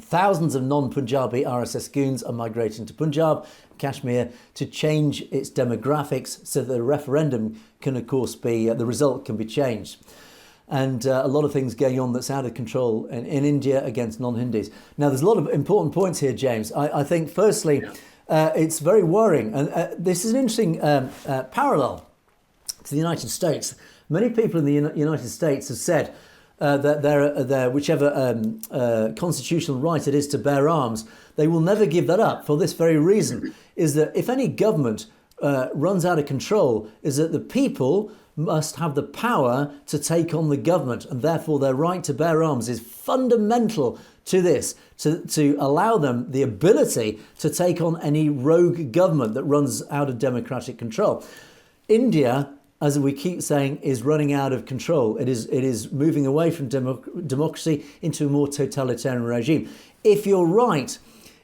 Thousands of non-Punjabi RSS goons are migrating to Punjab, Kashmir, to change its demographics so that the referendum can, of course, the result can be changed. And a lot of things going on that's out of control in India against non-Hindus. Now, there's a lot of important points here, James. I think, firstly, It's very worrying. And this is an interesting parallel to the United States. Many people in the United States have said that their whichever constitutional right it is to bear arms, they will never give that up for this very reason, is that if any government runs out of control, is that the people must have the power to take on the government, and therefore their right to bear arms is fundamental to this, to allow them the ability to take on any rogue government that runs out of democratic control. India, as we keep saying, is running out of control. It is moving away from democracy into a more totalitarian regime. If you're right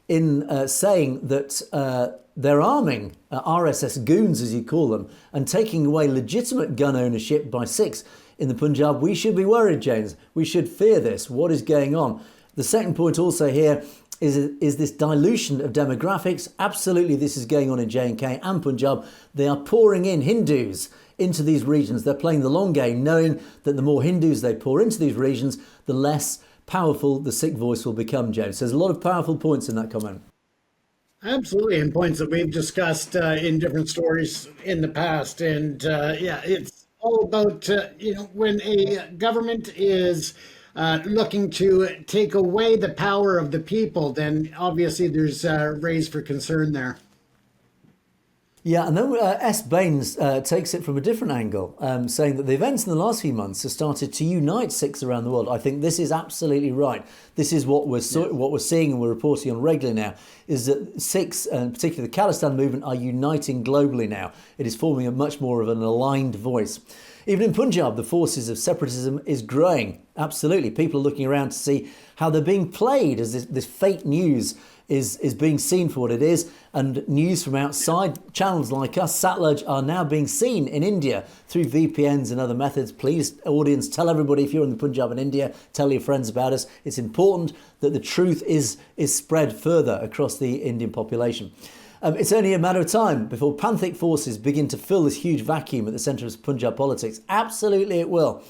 in saying that they're arming RSS goons, as you call them, and taking away legitimate gun ownership by Sikhs in the Punjab, we should be worried, James. We should fear this. What is going on? The second point also here is this dilution of demographics. Absolutely, this is going on in J&K and Punjab. They are pouring in Hindus into these regions. They're playing the long game, knowing that the more Hindus they pour into these regions, the less powerful the Sikh voice will become, James. There's a lot of powerful points in that comment. Absolutely, and points that we've discussed in different stories in the past. And it's all about, when a government is looking to take away the power of the people, then obviously there's raise for concern there. Yeah, and then S. Baines takes it from a different angle, saying that the events in the last few months have started to unite Sikhs around the world. I think this is absolutely right. This is what we're seeing and we're reporting on regularly now, is that Sikhs, and particularly the Khalistan movement, are uniting globally now. It is forming a much more of an aligned voice. Even in Punjab, the forces of separatism is growing. Absolutely. People are looking around to see how they're being played as this fake news is being seen for what it is, and news from outside channels like us, Satellite, are now being seen in India through VPNs and other methods. Please, audience, tell everybody if you're in the Punjab and India, tell your friends about us. It's important that the truth is spread further across the Indian population. It's only a matter of time before Panthic forces begin to fill this huge vacuum at the centre of Punjab politics. Absolutely it will.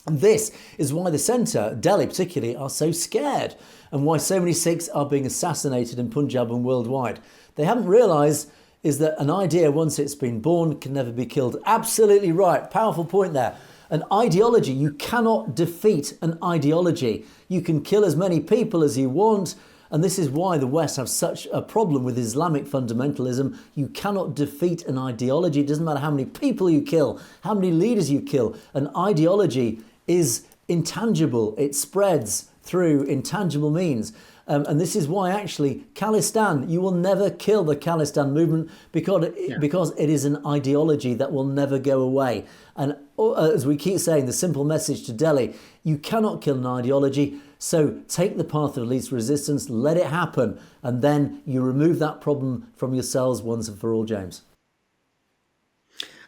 And this is why the centre, Delhi particularly, are so scared, and why so many Sikhs are being assassinated in Punjab and worldwide. They haven't realised is that an idea, once it's been born, can never be killed. Absolutely right. Powerful point there. An ideology, you cannot defeat an ideology. You can kill as many people as you want, and this is why the West have such a problem with Islamic fundamentalism. You cannot defeat an ideology. It doesn't matter how many people you kill, how many leaders you kill. An ideology is intangible. It spreads through intangible means. And this is why actually Khalistan, you will never kill the Khalistan movement because it is an ideology that will never go away. And as we keep saying, the simple message to Delhi, you cannot kill an ideology. So take the path of least resistance, let it happen, and then you remove that problem from yourselves once and for all, James.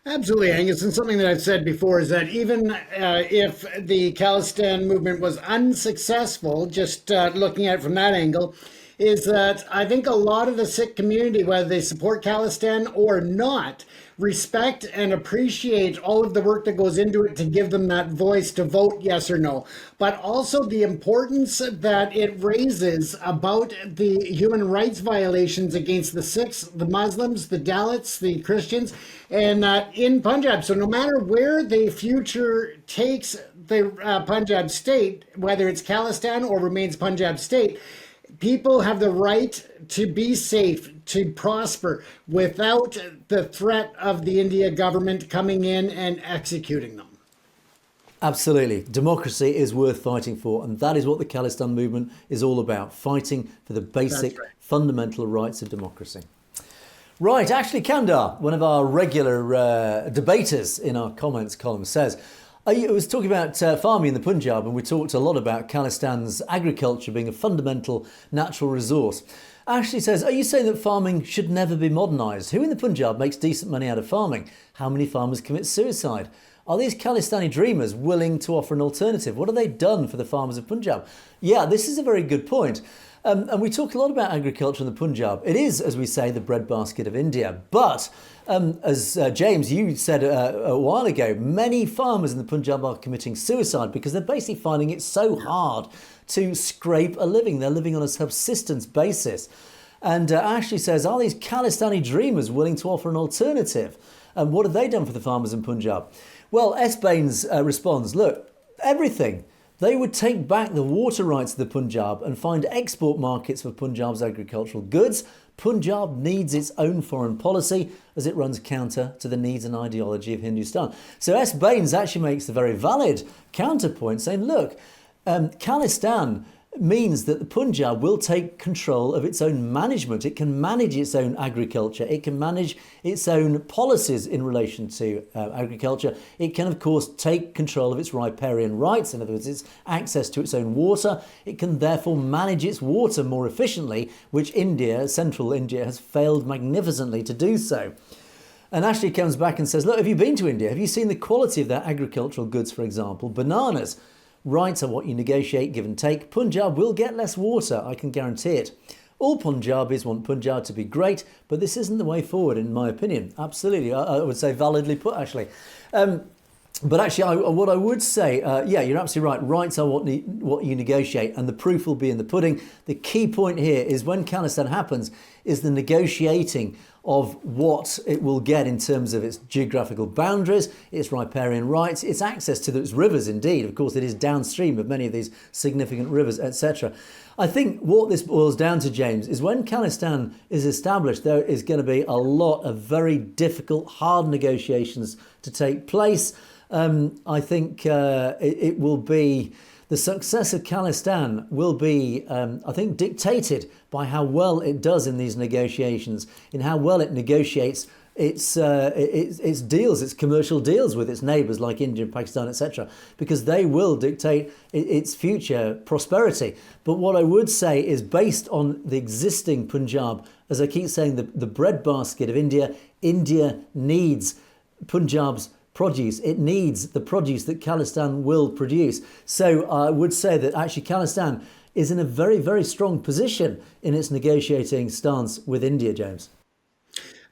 Absolutely, Angus. And something that I've said before is that even if the Khalistan movement was unsuccessful, just looking at it from that angle, is that I think a lot of the Sikh community, whether they support Khalistan or not, respect and appreciate all of the work that goes into it to give them that voice to vote yes or no, but also the importance that it raises about the human rights violations against the Sikhs, the Muslims, the Dalits, the Christians, and in Punjab. So no matter where the future takes the Punjab state, whether it's Khalistan or remains Punjab state, people have the right to be safe, to prosper without the threat of the India government coming in and executing them. Absolutely. Democracy is worth fighting for, and that is what the Khalistan movement is all about, fighting for the basic fundamental rights of democracy. Right, Ashley Kandar, one of our regular debaters in our comments column, says, I was talking about farming in the Punjab, and we talked a lot about Khalistan's agriculture being a fundamental natural resource. Ashley says, are you saying that farming should never be modernised? Who in the Punjab makes decent money out of farming? How many farmers commit suicide? Are these Khalistani dreamers willing to offer an alternative? What have they done for the farmers of Punjab? Yeah, this is a very good point. And we talk a lot about agriculture in the Punjab. It is, as we say, the breadbasket of India. But as James, you said a while ago, many farmers in the Punjab are committing suicide because they're basically finding it so hard to scrape a living. They're living on a subsistence basis. And Ashley says, are these Khalistani dreamers willing to offer an alternative? And what have they done for the farmers in Punjab? Well, S. Baines responds, look, everything. They would take back the water rights of the Punjab and find export markets for Punjab's agricultural goods. Punjab needs its own foreign policy as it runs counter to the needs and ideology of Hindustan. So S. Baines actually makes the very valid counterpoint saying, look, Khalistan means that the Punjab will take control of its own management. It can manage its own agriculture. It can manage its own policies in relation to agriculture. It can, of course, take control of its riparian rights. In other words, its access to its own water. It can therefore manage its water more efficiently, which India, central India, has failed magnificently to do so. And Ashley comes back and says, look, have you been to India? Have you seen the quality of their agricultural goods, for example, bananas? Rights are what you negotiate, give and take. Punjab will get less water, I can guarantee it. All Punjabis want Punjab to be great, but this isn't the way forward, in my opinion. Absolutely, I would say validly put, Ashley. But actually, what I would say, yeah, you're absolutely right. Rights are what you negotiate, and the proof will be in the pudding. The key point here is when Khalistan happens, is the negotiating of what it will get in terms of its geographical boundaries, its riparian rights, its access to its rivers, indeed. Of course, it is downstream of many of these significant rivers, etc. I think what this boils down to, James, is when Khalistan is established, there is going to be a lot of very difficult, hard negotiations to take place. I think it will be, the success of Khalistan will be, I think, dictated by how well it does in these negotiations, in how well it negotiates its deals, its commercial deals with its neighbours like India and Pakistan, etc., because they will dictate its future prosperity. But what I would say is, based on the existing Punjab, as I keep saying, the breadbasket of India, India needs Punjab's produce. It needs the produce that Khalistan will produce. So I would say that actually Khalistan is in a very, very strong position in its negotiating stance with India, James.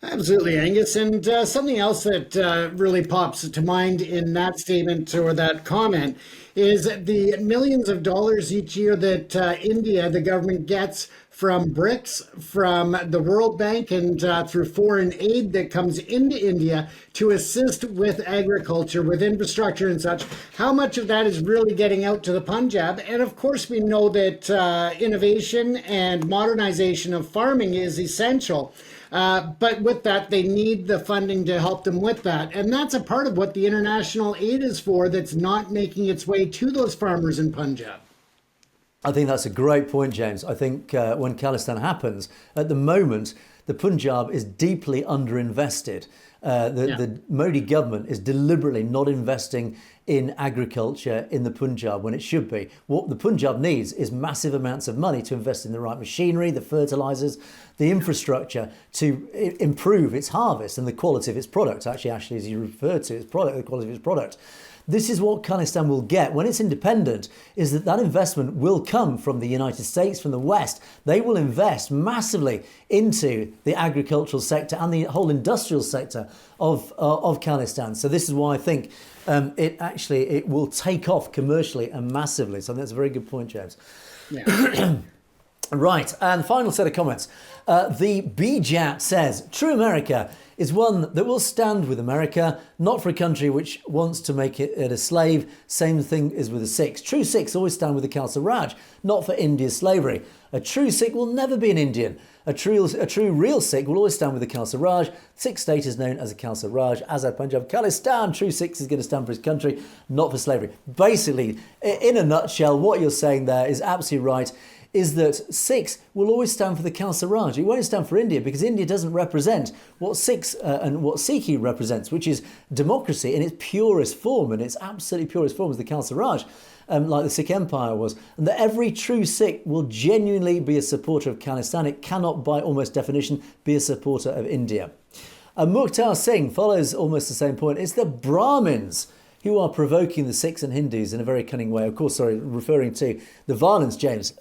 Absolutely, Angus. And something else that really pops to mind in that statement or that comment is the millions of dollars each year that India, the government, gets from BRICS, from the World Bank, and through foreign aid that comes into India to assist with agriculture, with infrastructure and such. How much of that is really getting out to the Punjab? And of course, we know that innovation and modernization of farming is essential. But with that, they need the funding to help them with that. And that's a part of what the international aid is for that's not making its way to those farmers in Punjab. I think that's a great point, James. I think when Khalistan happens, at the moment, the Punjab is deeply underinvested. The Modi government is deliberately not investing in agriculture in the Punjab when it should be. What the Punjab needs is massive amounts of money to invest in the right machinery, the fertilizers, the infrastructure to improve its harvest and the quality of its product. Actually, as you referred to, its product, the quality of its product. This is what Khalistan will get when it's independent, is that investment will come from the United States, from the West. They will invest massively into the agricultural sector and the whole industrial sector of Khalistan. So this is why I think it will take off commercially and massively. So that's a very good point, James. Yeah. Right, and final set of comments. The BJAT says, true America is one that will stand with America, not for a country which wants to make it a slave. Same thing is with the Sikhs. True Sikhs always stand with the Khalsa Raj, not for India's slavery. A true Sikh will never be an Indian. A true real Sikh will always stand with the Khalsa Raj. Sikh state is known as a Khalsa Raj. Azad Punjab Khalistan, true Sikhs is going to stand for his country, not for slavery. Basically, in a nutshell, what you're saying there is absolutely right. Is that Sikhs will always stand for the Khalsa Raj. It won't stand for India because India doesn't represent what Sikhs and what Sikhi represents, which is democracy in its purest form, and its absolutely purest form is the Khalsa Raj, like the Sikh Empire was. And that every true Sikh will genuinely be a supporter of Khalistan. It cannot, by almost definition, be a supporter of India. Mukhtar Singh follows almost the same point. It's the Brahmins who are provoking the Sikhs and Hindus in a very cunning way. Of course, referring to the violence, James,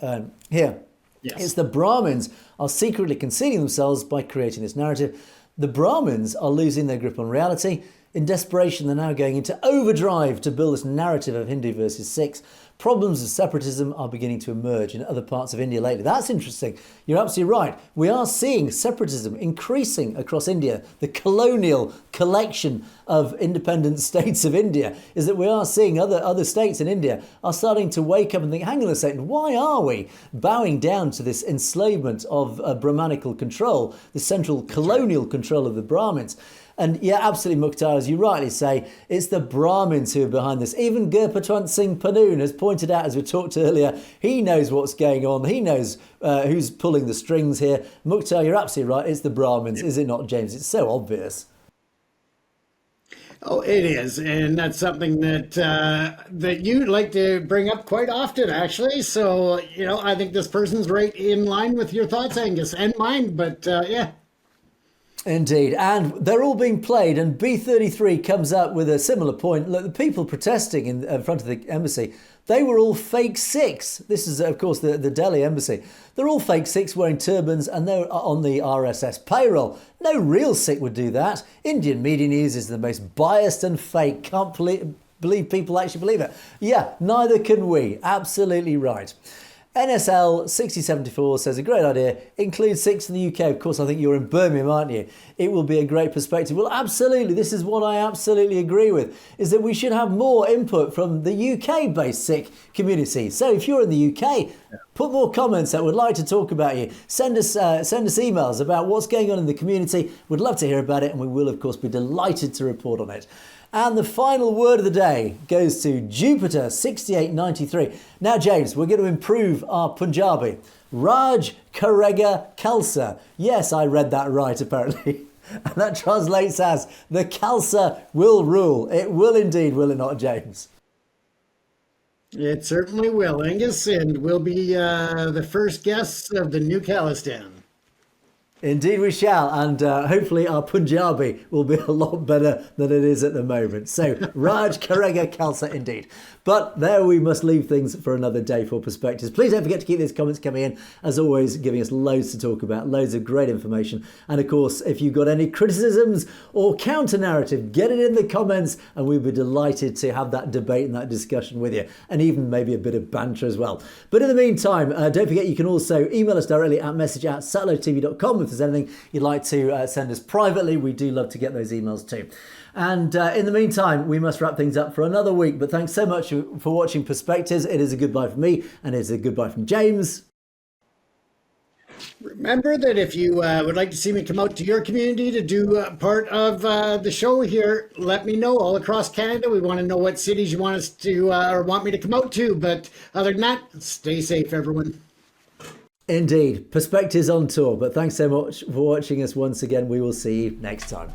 here. Yes. It's the Brahmins are secretly concealing themselves by creating this narrative. The Brahmins are losing their grip on reality. In desperation, they're now going into overdrive to build this narrative of Hindu versus Sikhs. Problems of separatism are beginning to emerge in other parts of India lately. That's interesting. You're absolutely right. We are seeing separatism increasing across India. The colonial collection of independent states of India is that we are seeing other states in India are starting to wake up and think, hang on a second, why are we bowing down to this enslavement of Brahmanical control, the central colonial control of the Brahmins? And yeah, absolutely, Mukhtar, as you rightly say, it's the Brahmins who are behind this. Even Gurpatwant Singh Pannoon has pointed out, as we talked earlier, he knows what's going on. He knows who's pulling the strings here. Mukhtar, you're absolutely right. It's the Brahmins, is it not, James? It's so obvious. Oh, it is, and that's something that that you like to bring up quite often, actually. So, I think this person's right in line with your thoughts, Angus, and mine. But yeah. Indeed, and they're all being played, and B33 comes up with a similar point. Look, the people protesting in front of the embassy, they were all fake Sikhs. This is, of course, the Delhi embassy. They're all fake Sikhs wearing turbans, and they're on the RSS payroll. No real Sikh would do that. Indian media news is the most biased and fake. Can't believe people actually believe it. Yeah, neither can we. Absolutely right. NSL 6074 says a great idea. Include Sikhs in the UK. Of course, I think you're in Birmingham, aren't you? It will be a great perspective. Well, absolutely. This is what I absolutely agree with, is that we should have more input from the UK-based Sikh community. So if you're in the UK, put more comments that would like to talk about you. Send us emails about what's going on in the community. We'd love to hear about it, and we will, of course, be delighted to report on it. And the final word of the day goes to Jupiter 6893. Now, James, we're going to improve our Punjabi. Raj Karega Khalsa. Yes, I read that right, apparently. And that translates as the Khalsa will rule. It will indeed, will it not, James? It certainly will, Angus, and we'll be the first guests of the new Khalistan. Indeed we shall, and hopefully our Punjabi will be a lot better than it is at the moment. So, Raj Karega Khalsa indeed. But there we must leave things for another day for Perspectives. Please don't forget to keep these comments coming in. As always, giving us loads to talk about, loads of great information. And of course, if you've got any criticisms or counter-narrative, get it in the comments, and we'll be delighted to have that debate and that discussion with you, and even maybe a bit of banter as well. But in the meantime, don't forget you can also email us directly at message@satellitetv.com if there's anything you'd like to send us privately. We do love to get those emails too. And in the meantime, we must wrap things up for another week. But thanks so much for watching Perspectives. It is a goodbye from me, and it is a goodbye from James. Remember that if you would like to see me come out to your community to do part of the show here, let me know. All across Canada, we want to know what cities you want us to or want me to come out to. But other than that, stay safe, everyone. Indeed, Perspectives on tour. But thanks so much for watching us once again. We will see you next time.